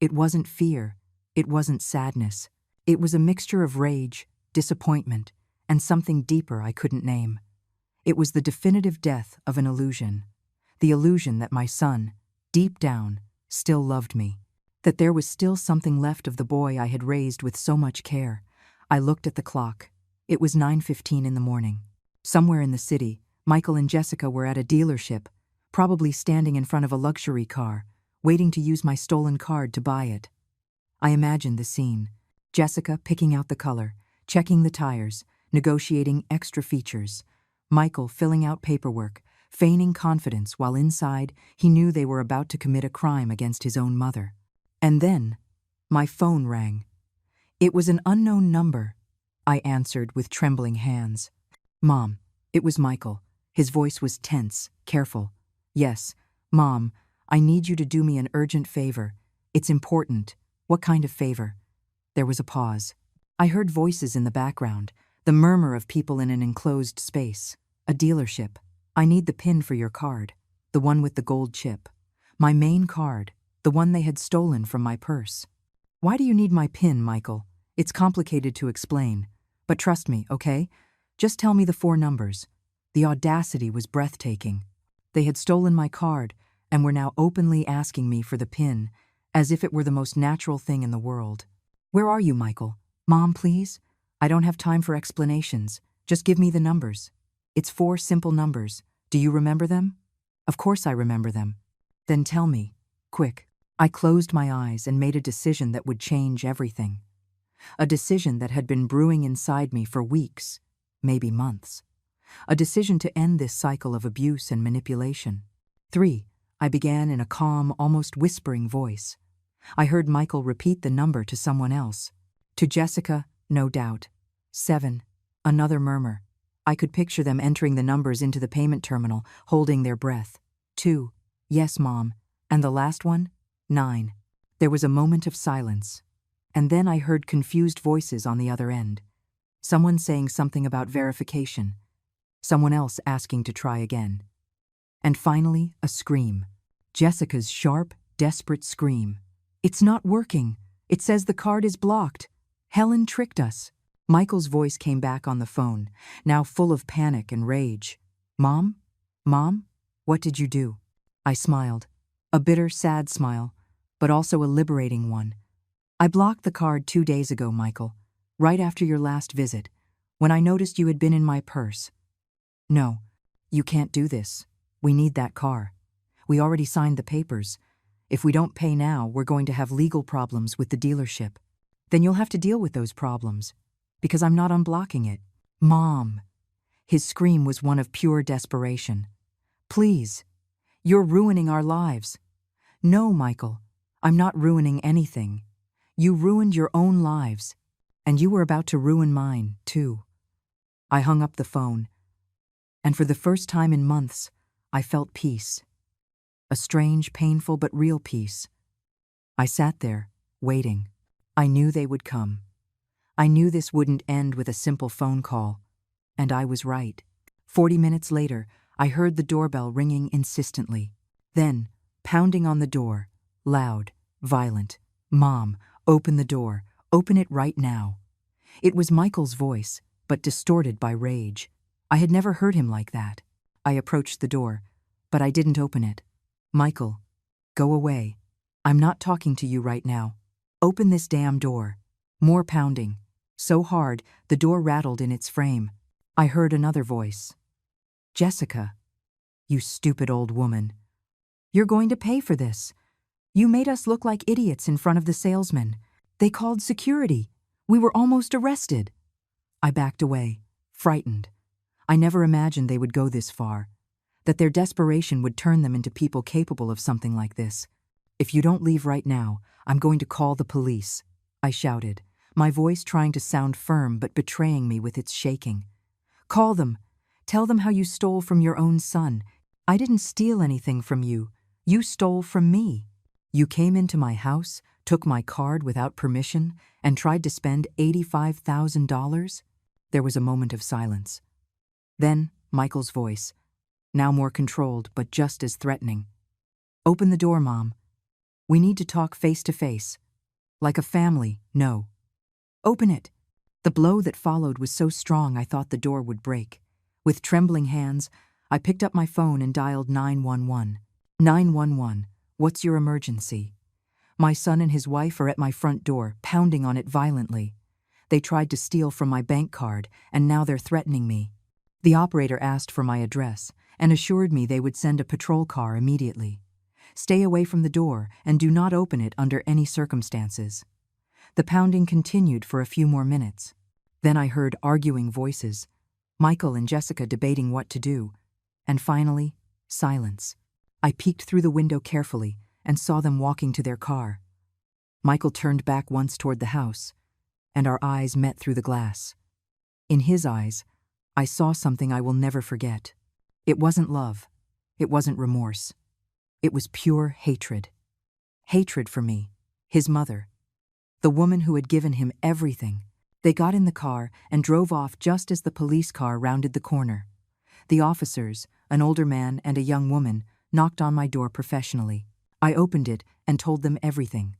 It wasn't fear. It wasn't sadness. It was a mixture of rage, disappointment, and something deeper I couldn't name. It was the definitive death of an illusion. The illusion that my son, deep down, still loved me. That there was still something left of the boy I had raised with so much care. I looked at the clock. It was 9:15 in the morning. Somewhere in the city, Michael and Jessica were at a dealership, probably standing in front of a luxury car, waiting to use my stolen card to buy it. I imagined the scene. Jessica picking out the color, checking the tires, negotiating extra features. Michael filling out paperwork, feigning confidence while inside he knew they were about to commit a crime against his own mother. And then, my phone rang. It was an unknown number. I answered with trembling hands. "Mom." It was Michael. His voice was tense, careful. "Yes, Mom, I need you to do me an urgent favor. It's important." "What kind of favor?" There was a pause. I heard voices in the background, the murmur of people in an enclosed space. "A dealership. I need the PIN for your card, the one with the gold chip. My main card, the one they had stolen from my purse." "Why do you need my PIN, Michael? It's complicated to explain. But trust me, okay? Just tell me the 4 numbers." The audacity was breathtaking. They had stolen my card and were now openly asking me for the PIN, as if it were the most natural thing in the world. "Where are you, Michael? Mom, please? I don't have time for explanations. Just give me the numbers." "It's 4 simple numbers. Do you remember them?" "Of course I remember them." "Then tell me. Quick." I closed my eyes and made a decision that would change everything. A decision that had been brewing inside me for weeks, maybe months. A decision to end this cycle of abuse and manipulation. 3, I began in a calm, almost whispering voice. I heard Michael repeat the number to someone else. To Jessica, no doubt. 7, another murmur. I could picture them entering the numbers into the payment terminal, holding their breath. 2, yes, Mom. And the last one? 9. There was a moment of silence. And then I heard confused voices on the other end. Someone saying something about verification. Someone else asking to try again. And finally, a scream. Jessica's sharp, desperate scream. "It's not working. It says the card is blocked. Helen tricked us." Michael's voice came back on the phone, now full of panic and rage. "Mom? Mom? What did you do?" I smiled. A bitter, sad smile, but also a liberating one. "I blocked the card 2 days ago, Michael, right after your last visit, when I noticed you had been in my purse." "No, you can't do this. We need that car. We already signed the papers. If we don't pay now, we're going to have legal problems with the dealership. Then you'll have to deal with those problems, because I'm not unblocking it." "Mom!" His scream was one of pure desperation. "Please, you're ruining our lives." "No, Michael, I'm not ruining anything. You ruined your own lives, and you were about to ruin mine, too." I hung up the phone, and for the first time in months, I felt peace. A strange, painful, but real peace. I sat there, waiting. I knew they would come. I knew this wouldn't end with a simple phone call. And I was right. 40 minutes later, I heard the doorbell ringing insistently. Then, pounding on the door, loud, violent. "Mom, open the door. Open it right now." It was Michael's voice, but distorted by rage. I had never heard him like that. I approached the door, but I didn't open it. "Michael, go away. I'm not talking to you right now. Open this damn door." More pounding. So hard, the door rattled in its frame. I heard another voice. "Jessica, you stupid old woman. You're going to pay for this. You made us look like idiots in front of the salesman. They called security. We were almost arrested." I backed away, frightened. I never imagined they would go this far, that their desperation would turn them into people capable of something like this. "If you don't leave right now, I'm going to call the police," I shouted, my voice trying to sound firm but betraying me with its shaking. "Call them. Tell them how you stole from your own son. I didn't steal anything from you. You stole from me. You came into my house, took my card without permission, and tried to spend $85,000? There was a moment of silence. Then, Michael's voice, now more controlled but just as threatening. "Open the door, Mom. We need to talk face to face. Like a family, no. Open it." The blow that followed was so strong I thought the door would break. With trembling hands, I picked up my phone and dialed 911. 911, what's your emergency? My son and his wife are at my front door, pounding on it violently. They tried to steal from my bank card, and now they're threatening me. The operator asked for my address and assured me they would send a patrol car immediately. Stay away from the door and do not open it under any circumstances. The pounding continued for a few more minutes. Then I heard arguing voices, Michael and Jessica debating what to do, and finally, silence. I peeked through the window carefully and saw them walking to their car. Michael turned back once toward the house, and our eyes met through the glass. In his eyes, I saw something I will never forget. It wasn't love. It wasn't remorse. It was pure hatred. Hatred for me, his mother, the woman who had given him everything. They got in the car and drove off just as the police car rounded the corner. The officers, an older man and a young woman, knocked on my door professionally. I opened it and told them everything.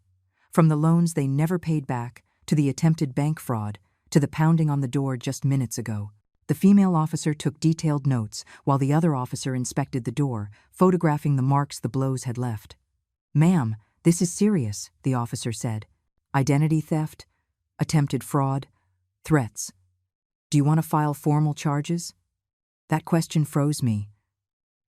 From the loans they never paid back, to the attempted bank fraud, to the pounding on the door just minutes ago. The female officer took detailed notes while the other officer inspected the door, photographing the marks the blows had left. "Ma'am, this is serious," the officer said. "Identity theft, attempted fraud, threats. Do you want to file formal charges?" That question froze me.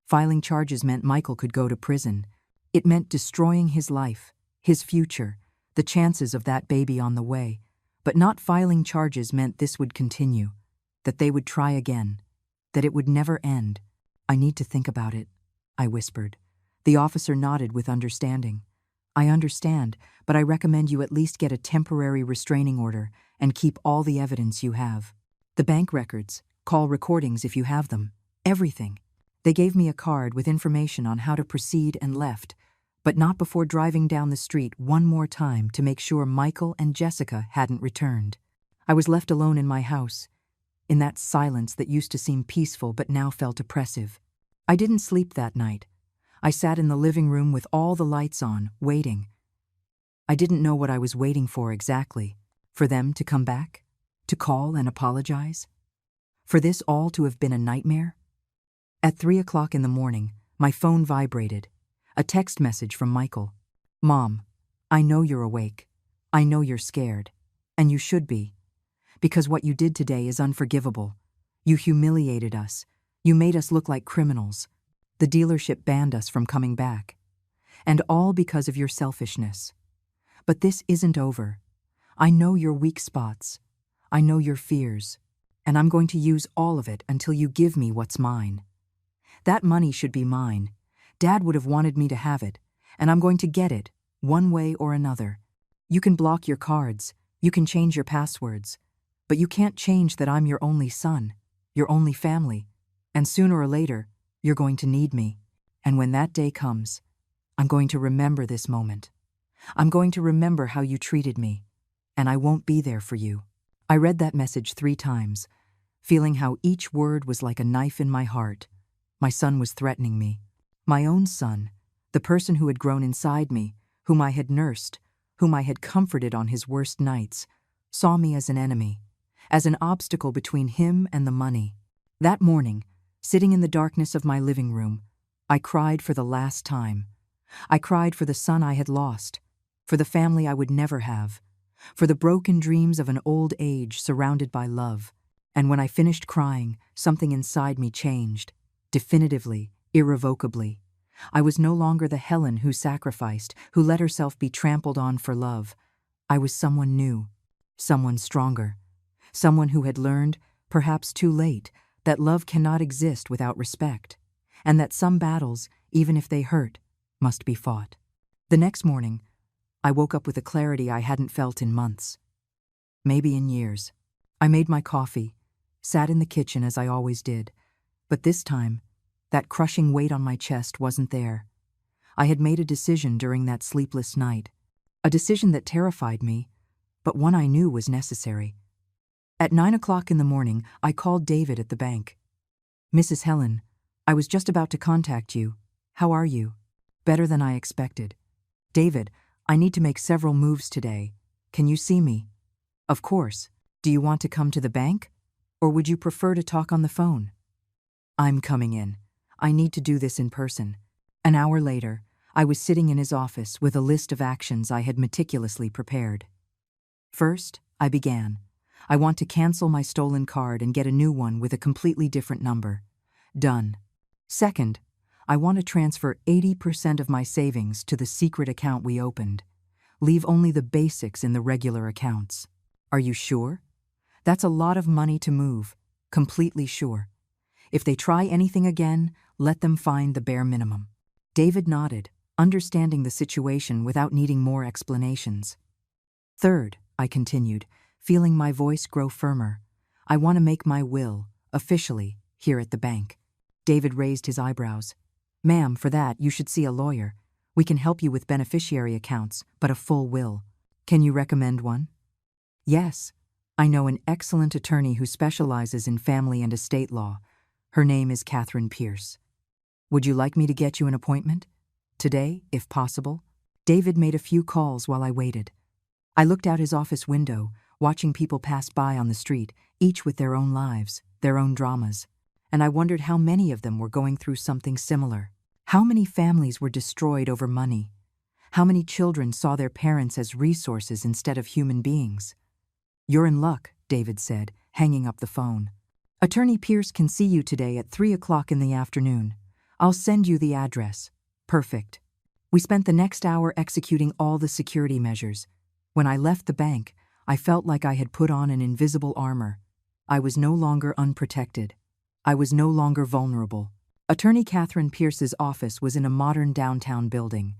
Filing charges meant Michael could go to prison. It meant destroying his life, his future, the chances of that baby on the way. But not filing charges meant this would continue, that they would try again, that it would never end. "I need to think about it," I whispered. The officer nodded with understanding. "I understand, but I recommend you at least get a temporary restraining order and keep all the evidence you have. The bank records, call recordings if you have them, everything." They gave me a card with information on how to proceed and left, but not before driving down the street one more time to make sure Michael and Jessica hadn't returned. I was left alone in my house, in that silence that used to seem peaceful but now felt oppressive. I didn't sleep that night. I sat in the living room with all the lights on, waiting. I didn't know what I was waiting for exactly. For them to come back? To call and apologize? For this all to have been a nightmare? At 3 o'clock in the morning, my phone vibrated. A text message from Michael. "Mom, I know you're awake. I know you're scared. And you should be. Because what you did today is unforgivable. You humiliated us. You made us look like criminals. The dealership banned us from coming back. And all because of your selfishness. But this isn't over. I know your weak spots. I know your fears. And I'm going to use all of it until you give me what's mine. That money should be mine. Dad would have wanted me to have it, and I'm going to get it, one way or another. You can block your cards, you can change your passwords, but you can't change that I'm your only son, your only family, and sooner or later, you're going to need me. And when that day comes, I'm going to remember this moment. I'm going to remember how you treated me, and I won't be there for you. I read that message 3 times, feeling how each word was like a knife in my heart. My son was threatening me. My own son, the person who had grown inside me, whom I had nursed, whom I had comforted on his worst nights, saw me as an enemy, as an obstacle between him and the money. That morning, sitting in the darkness of my living room, I cried for the last time. I cried for the son I had lost, for the family I would never have, for the broken dreams of an old age surrounded by love. And when I finished crying, something inside me changed, definitively, irrevocably. I was no longer the Helen who sacrificed, who let herself be trampled on for love. I was someone new, someone stronger, someone who had learned, perhaps too late, that love cannot exist without respect, and that some battles, even if they hurt, must be fought. The next morning, I woke up with a clarity I hadn't felt in months, maybe in years. I made my coffee, sat in the kitchen as I always did, but this time, that crushing weight on my chest wasn't there. I had made a decision during that sleepless night, a decision that terrified me, but one I knew was necessary. At 9 o'clock in the morning, I called David at the bank. "Mrs. Helen, I was just about to contact you. How are you?" "Better than I expected." "David, I need to make several moves today. Can you see me?" "Of course. Do you want to come to the bank? Or would you prefer to talk on the phone?" "I'm coming in. I need to do this in person." An hour later, I was sitting in his office with a list of actions I had meticulously prepared. First, I began. I want to cancel my stolen card and get a new one with a completely different number. Done. Second, I want to transfer 80% of my savings to the secret account we opened. Leave only the basics in the regular accounts. Are you sure? That's a lot of money to move. Completely sure. If they try anything again, let them find the bare minimum. David nodded, understanding the situation without needing more explanations. Third, I continued, feeling my voice grow firmer, I want to make my will, officially, here at the bank. David raised his eyebrows. "Ma'am, for that, you should see a lawyer. We can help you with beneficiary accounts, but a full will. Can you recommend one?" "Yes. I know an excellent attorney who specializes in family and estate law. Her name is Catherine Pierce. Would you like me to get you an appointment? Today, if possible?" David made a few calls while I waited. I looked out his office window, watching people pass by on the street, each with their own lives, their own dramas, and I wondered how many of them were going through something similar. How many families were destroyed over money? How many children saw their parents as resources instead of human beings? "You're in luck," David said, hanging up the phone. "Attorney Pierce can see you today at 3 o'clock in the afternoon. I'll send you the address." Perfect. We spent the next hour executing all the security measures. When I left the bank, I felt like I had put on an invisible armor. I was no longer unprotected. I was no longer vulnerable. Attorney Catherine Pierce's office was in a modern downtown building.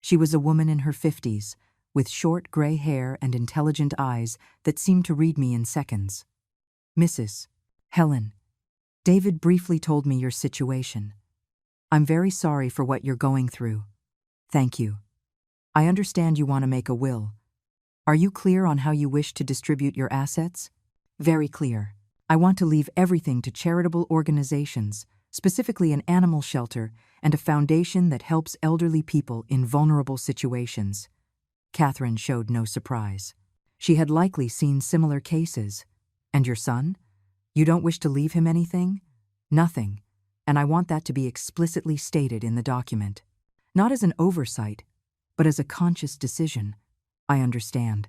She was a woman in her 50s, with short gray hair and intelligent eyes that seemed to read me in seconds. "Mrs. Helen, David briefly told me your situation. I'm very sorry for what you're going through. Thank you. I understand you want to make a will. Are you clear on how you wish to distribute your assets?" "Very clear. I want to leave everything to charitable organizations, specifically an animal shelter and a foundation that helps elderly people in vulnerable situations." Catherine showed no surprise. She had likely seen similar cases. "And your son? You don't wish to leave him anything?" "Nothing, and I want that to be explicitly stated in the document. Not as an oversight, but as a conscious decision." "I understand.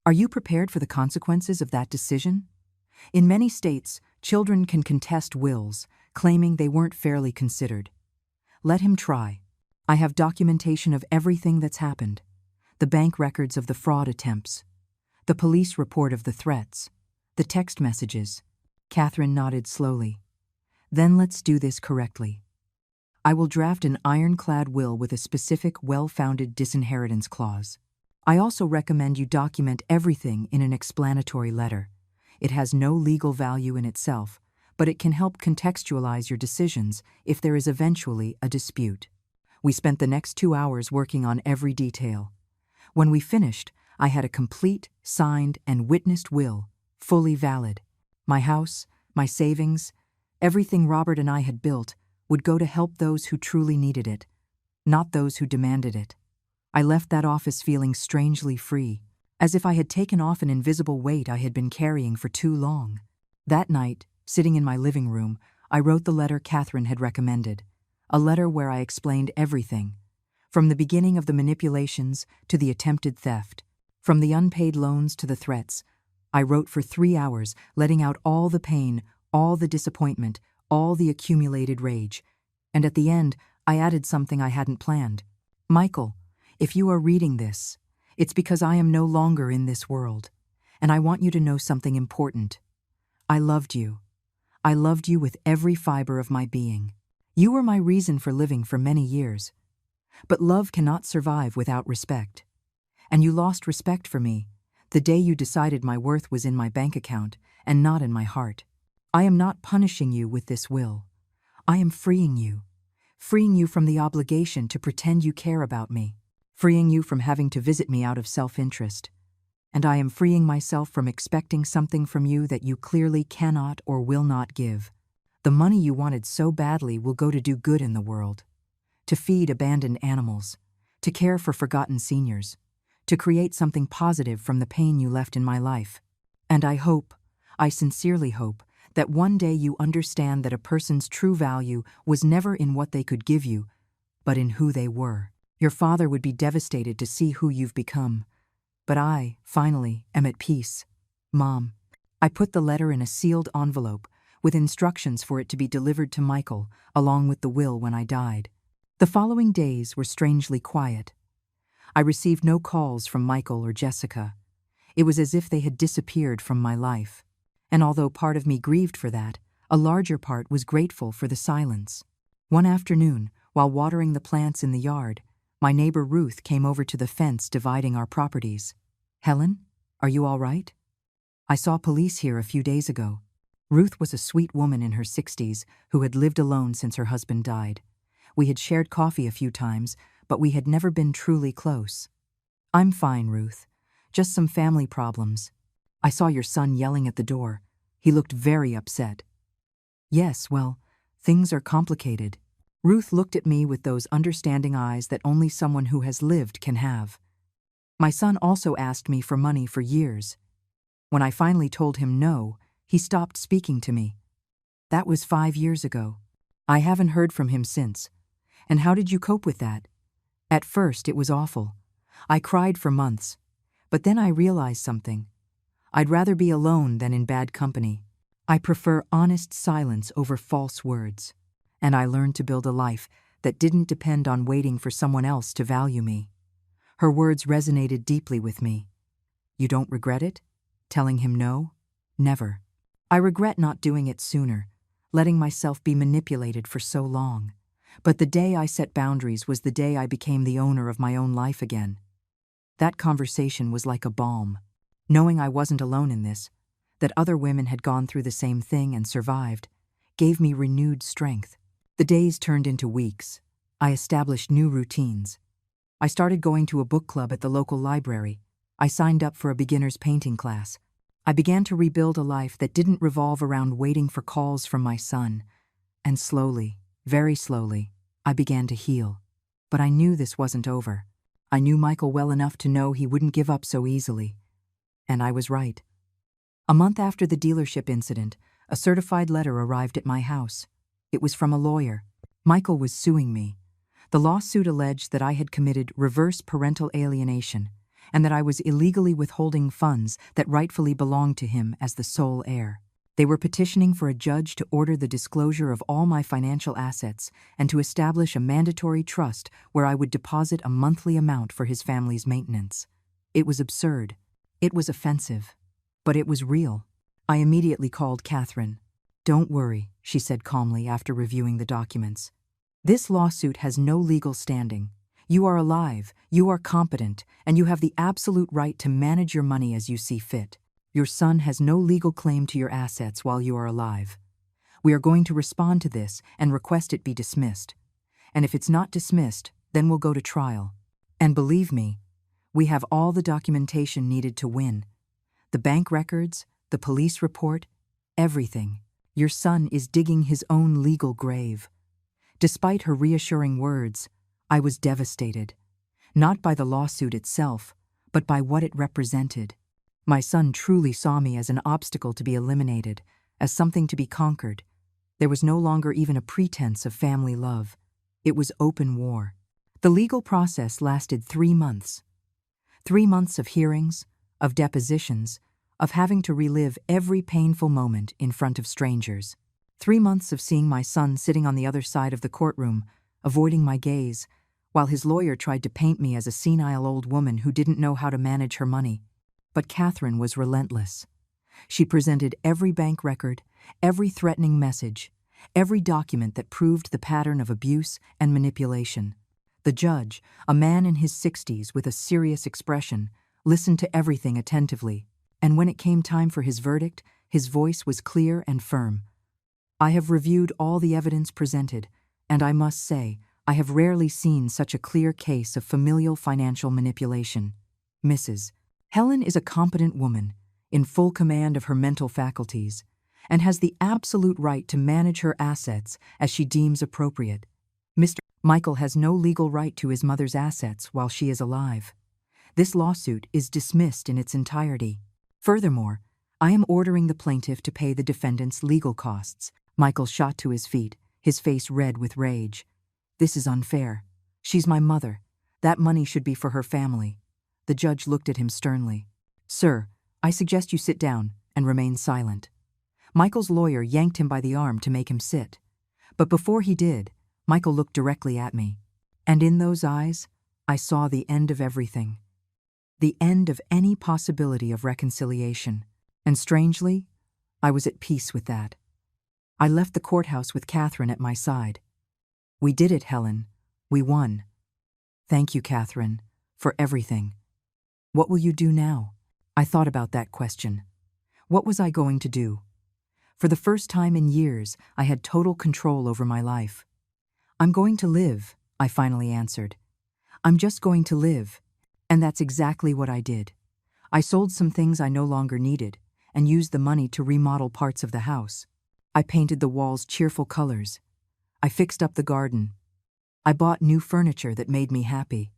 Are you prepared for the consequences of that decision?" In many states, children can contest wills, claiming they weren't fairly considered. Let him try. I have documentation of everything that's happened. The bank records of the fraud attempts. The police report of the threats. The text messages. Catherine nodded slowly. "Then let's do this correctly. I will draft an ironclad will with a specific, well-founded disinheritance clause. I also recommend you document everything in an explanatory letter. It has no legal value in itself, but it can help contextualize your decisions if there is eventually a dispute." We spent the next 2 hours working on every detail. When we finished, I had a complete, signed, and witnessed will, fully valid. My house, my savings, everything Robert and I had built would go to help those who truly needed it, not those who demanded it. I left that office feeling strangely free, as if I had taken off an invisible weight I had been carrying for too long. That night, sitting in my living room, I wrote the letter Catherine had recommended, a letter where I explained everything, from the beginning of the manipulations to the attempted theft, from the unpaid loans to the threats. I wrote for 3 hours, letting out all the pain, all the disappointment, all the accumulated rage. And at the end, I added something I hadn't planned. Michael, if you are reading this, it's because I am no longer in this world, and I want you to know something important. I loved you. I loved you with every fiber of my being. You were my reason for living for many years. But love cannot survive without respect. And you lost respect for me the day you decided my worth was in my bank account and not in my heart. I am not punishing you with this will. I am freeing you from the obligation to pretend you care about me, freeing you from having to visit me out of self-interest. And I am freeing myself from expecting something from you that you clearly cannot or will not give. The money you wanted so badly will go to do good in the world, to feed abandoned animals, to care for forgotten seniors, to create something positive from the pain you left in my life. And I sincerely hope, that one day you understand that a person's true value was never in what they could give you, but in who they were. Your father would be devastated to see who you've become. But I, finally, am at peace. Mom. I put the letter in a sealed envelope with instructions for it to be delivered to Michael along with the will when I died. The following days were strangely quiet. I received no calls from Michael or Jessica. It was as if they had disappeared from my life. And although part of me grieved for that, a larger part was grateful for the silence. One afternoon, while watering the plants in the yard, my neighbor Ruth came over to the fence dividing our properties. Helen, are you all right? I saw police here a few days ago. Ruth was a sweet woman in her 60s who had lived alone since her husband died. We had shared coffee a few times, but we had never been truly close. I'm fine, Ruth. Just some family problems. I saw your son yelling at the door. He looked very upset. Yes, well, things are complicated. Ruth looked at me with those understanding eyes that only someone who has lived can have. My son also asked me for money for years. When I finally told him no, he stopped speaking to me. That was 5 years ago. I haven't heard from him since. And how did you cope with that? At first, it was awful. I cried for months. But then I realized something. I'd rather be alone than in bad company. I prefer honest silence over false words. And I learned to build a life that didn't depend on waiting for someone else to value me. Her words resonated deeply with me. You don't regret it? Telling him no? Never. I regret not doing it sooner, letting myself be manipulated for so long. But the day I set boundaries was the day I became the owner of my own life again. That conversation was like a balm. Knowing I wasn't alone in this, that other women had gone through the same thing and survived, gave me renewed strength. The days turned into weeks. I established new routines. I started going to a book club at the local library. I signed up for a beginner's painting class. I began to rebuild a life that didn't revolve around waiting for calls from my son. And slowly, very slowly, I began to heal. But I knew this wasn't over. I knew Michael well enough to know he wouldn't give up so easily. And I was right. A month after the dealership incident, a certified letter arrived at my house. It was from a lawyer. Michael was suing me. The lawsuit alleged that I had committed reverse parental alienation and that I was illegally withholding funds that rightfully belonged to him as the sole heir. They were petitioning for a judge to order the disclosure of all my financial assets and to establish a mandatory trust where I would deposit a monthly amount for his family's maintenance. It was absurd. It was offensive. But it was real. I immediately called Catherine. Don't worry, she said calmly after reviewing the documents. This lawsuit has no legal standing. You are alive, you are competent, and you have the absolute right to manage your money as you see fit. Your son has no legal claim to your assets while you are alive. We are going to respond to this and request it be dismissed. And if it's not dismissed, then we'll go to trial. And believe me, we have all the documentation needed to win. The bank records, the police report, everything. Your son is digging his own legal grave. Despite her reassuring words, I was devastated. Not by the lawsuit itself, but by what it represented. My son truly saw me as an obstacle to be eliminated, as something to be conquered. There was no longer even a pretense of family love. It was open war. The legal process lasted 3 months. 3 months of hearings, of depositions, of having to relive every painful moment in front of strangers. 3 months of seeing my son sitting on the other side of the courtroom, avoiding my gaze, while his lawyer tried to paint me as a senile old woman who didn't know how to manage her money. But Catherine was relentless. She presented every bank record, every threatening message, every document that proved the pattern of abuse and manipulation. The judge, a man in his 60s with a serious expression, listened to everything attentively, and when it came time for his verdict, his voice was clear and firm. I have reviewed all the evidence presented, and I must say, I have rarely seen such a clear case of familial financial manipulation. Mrs. Helen is a competent woman, in full command of her mental faculties, and has the absolute right to manage her assets as she deems appropriate. Mr. Michael has no legal right to his mother's assets while she is alive. This lawsuit is dismissed in its entirety. Furthermore, I am ordering the plaintiff to pay the defendant's legal costs. Michael shot to his feet, his face red with rage. This is unfair. She's my mother. That money should be for her family. The judge looked at him sternly. Sir, I suggest you sit down and remain silent. Michael's lawyer yanked him by the arm to make him sit. But before he did, Michael looked directly at me. And in those eyes, I saw the end of everything. The end of any possibility of reconciliation. And strangely, I was at peace with that. I left the courthouse with Catherine at my side. We did it, Helen. We won. Thank you, Catherine, for everything. What will you do now? I thought about that question. What was I going to do? For the first time in years, I had total control over my life. I'm going to live, I finally answered. I'm just going to live. And that's exactly what I did. I sold some things I no longer needed and used the money to remodel parts of the house. I painted the walls cheerful colors. I fixed up the garden. I bought new furniture that made me happy.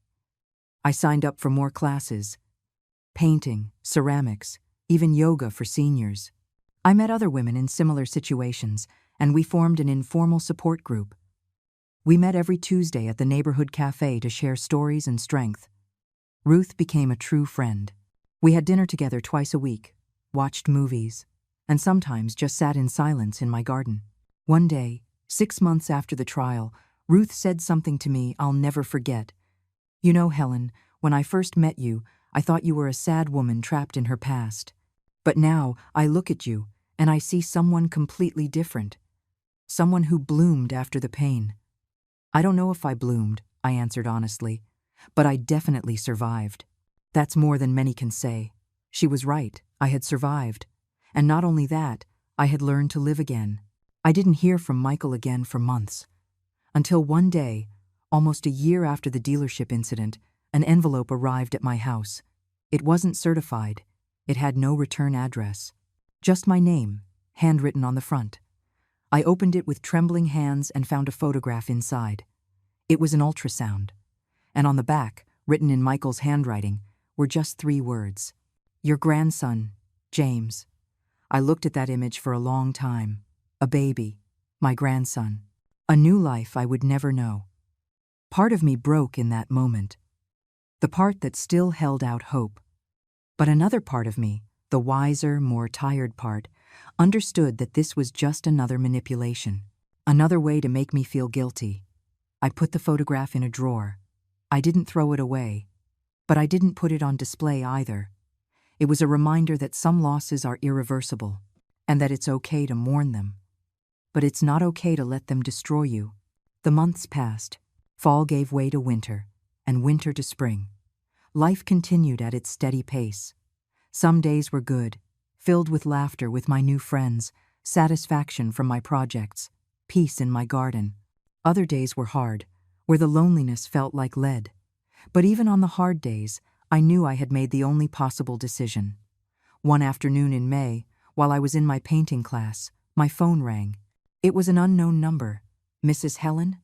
I signed up for more classes. Painting, ceramics, even yoga for seniors. I met other women in similar situations, and we formed an informal support group. We met every Tuesday at the neighborhood cafe to share stories and strength. Ruth became a true friend. We had dinner together twice a week, watched movies, and sometimes just sat in silence in my garden. One day, 6 months after the trial, Ruth said something to me I'll never forget. You know, Helen, when I first met you, I thought you were a sad woman trapped in her past. But now I look at you, and I see someone completely different. Someone who bloomed after the pain. I don't know if I bloomed, I answered honestly, but I definitely survived. That's more than many can say. She was right, I had survived. And not only that, I had learned to live again. I didn't hear from Michael again for months. Until one day, almost a year after the dealership incident, an envelope arrived at my house. It wasn't certified. It had no return address. Just my name, handwritten on the front. I opened it with trembling hands and found a photograph inside. It was an ultrasound. And on the back, written in Michael's handwriting, were just 3 words. Your grandson, James. I looked at that image for a long time. A baby, my grandson. A new life I would never know. Part of me broke in that moment. The part that still held out hope. But another part of me, the wiser, more tired part, understood that this was just another manipulation. Another way to make me feel guilty. I put the photograph in a drawer. I didn't throw it away. But I didn't put it on display either. It was a reminder that some losses are irreversible, and that it's okay to mourn them. But it's not okay to let them destroy you. The months passed. Fall gave way to winter, and winter to spring. Life continued at its steady pace. Some days were good, filled with laughter with my new friends, satisfaction from my projects, peace in my garden. Other days were hard, where the loneliness felt like lead. But even on the hard days, I knew I had made the only possible decision. One afternoon in May, While I was in my painting class, my phone rang. It was an unknown number. Mrs. Helen?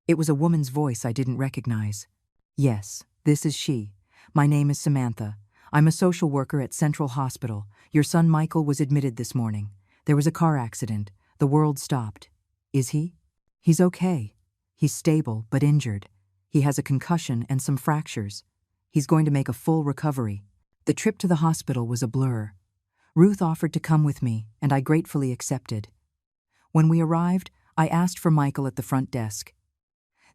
It was a woman's voice I didn't recognize. Yes, this is she. My name is Samantha. I'm a social worker at Central Hospital. Your son Michael was admitted this morning. There was a car accident. The world stopped. Is he? He's okay. He's stable, but injured. He has a concussion and some fractures. He's going to make a full recovery. The trip to the hospital was a blur. Ruth offered to come with me, and I gratefully accepted. When we arrived, I asked for Michael at the front desk.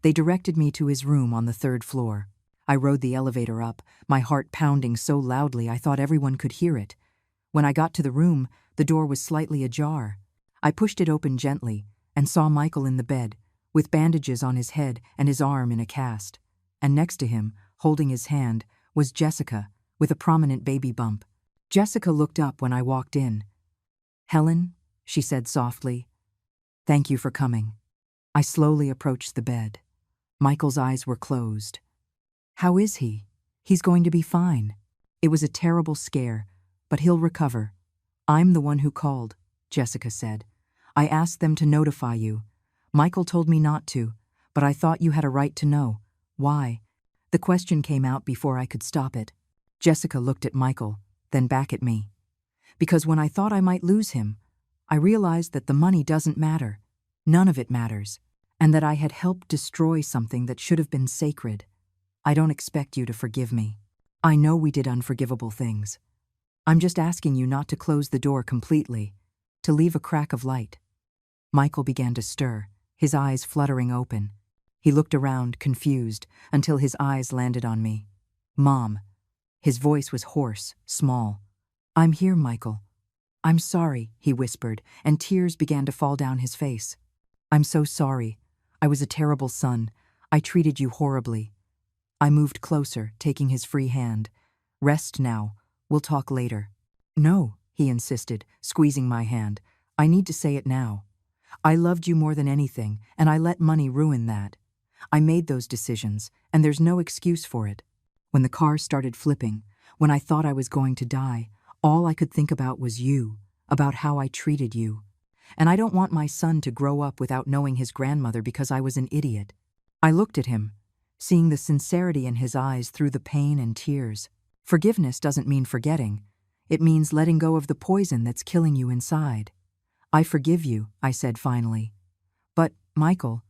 They directed me to his room on the 3rd floor. I rode the elevator up, my heart pounding so loudly I thought everyone could hear it. When I got to the room, the door was slightly ajar. I pushed it open gently and saw Michael in the bed, with bandages on his head and his arm in a cast. And next to him, holding his hand, was Jessica, with a prominent baby bump. Jessica looked up when I walked in. "Helen," she said softly, "thank you for coming." I slowly approached the bed. Michael's eyes were closed. "How is he?" "He's going to be fine. It was a terrible scare, but he'll recover." "I'm the one who called," Jessica said. "I asked them to notify you. Michael told me not to, but I thought you had a right to know." "Why?" The question came out before I could stop it. Jessica looked at Michael, then back at me. "Because when I thought I might lose him, I realized that the money doesn't matter. None of it matters, and that I had helped destroy something that should have been sacred. I don't expect you to forgive me. I know we did unforgivable things. I'm just asking you not to close the door completely, to leave a crack of light." Michael began to stir, his eyes fluttering open. He looked around, confused, until his eyes landed on me. "Mom." His voice was hoarse, small. "I'm here, Michael." "I'm sorry," he whispered, and tears began to fall down his face. "I'm so sorry. I was a terrible son. I treated you horribly." I moved closer, taking his free hand. "Rest now. We'll talk later." "No," he insisted, squeezing my hand. "I need to say it now. I loved you more than anything, and I let money ruin that. I made those decisions, and there's no excuse for it. When the car started flipping, when I thought I was going to die, all I could think about was you, about how I treated you. And I don't want my son to grow up without knowing his grandmother because I was an idiot." I looked at him, seeing the sincerity in his eyes through the pain and tears. Forgiveness doesn't mean forgetting. It means letting go of the poison that's killing you inside. "I forgive you," I said finally. "But, Michael,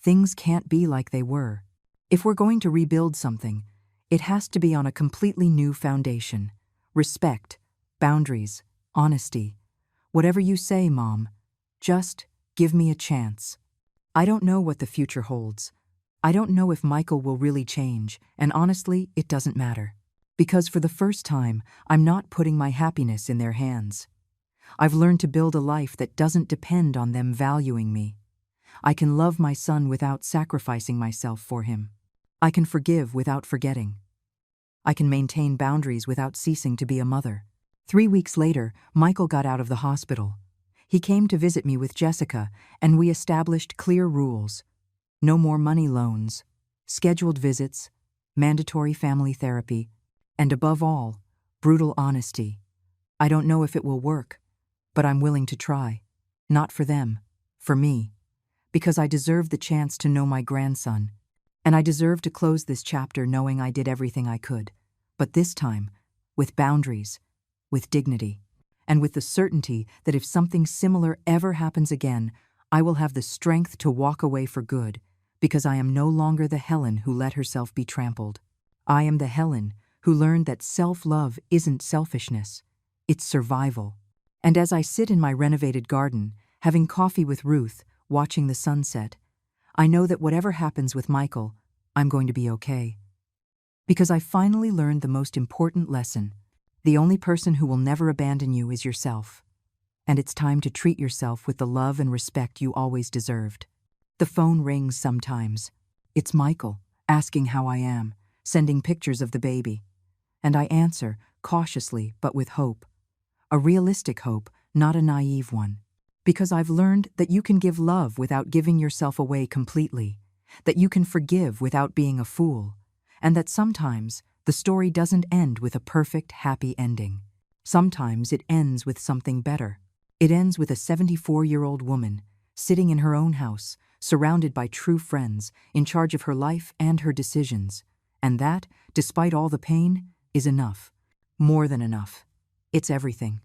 things can't be like they were. If we're going to rebuild something, it has to be on a completely new foundation. Respect, boundaries, honesty. Whatever you say, Mom, just give me a chance. I don't know what the future holds. I don't know if Michael will really change, and honestly, it doesn't matter. Because for the first time, I'm not putting my happiness in their hands. I've learned to build a life that doesn't depend on them valuing me. I can love my son without sacrificing myself for him. I can forgive without forgetting. I can maintain boundaries without ceasing to be a mother." 3 weeks later, Michael got out of the hospital. He came to visit me with Jessica, and we established clear rules. No more money loans, scheduled visits, mandatory family therapy, and above all, brutal honesty. I don't know if it will work, but I'm willing to try. Not for them, for me. Because I deserve the chance to know my grandson. And I deserve to close this chapter knowing I did everything I could. But this time, with boundaries, with dignity, and with the certainty that if something similar ever happens again, I will have the strength to walk away for good, because I am no longer the Helen who let herself be trampled. I am the Helen who learned that self-love isn't selfishness, it's survival. And as I sit in my renovated garden, having coffee with Ruth, watching the sunset, I know that whatever happens with Michael, I'm going to be okay. Because I finally learned the most important lesson. The only person who will never abandon you is yourself. And it's time to treat yourself with the love and respect you always deserved. The phone rings sometimes. It's Michael, asking how I am, sending pictures of the baby. And I answer, cautiously but with hope. A realistic hope, not a naive one. Because I've learned that you can give love without giving yourself away completely, that you can forgive without being a fool, and that sometimes the story doesn't end with a perfect, happy ending. Sometimes it ends with something better. It ends with a 74-year-old woman, sitting in her own house, surrounded by true friends, in charge of her life and her decisions. And that, despite all the pain, is enough. More than enough. It's everything.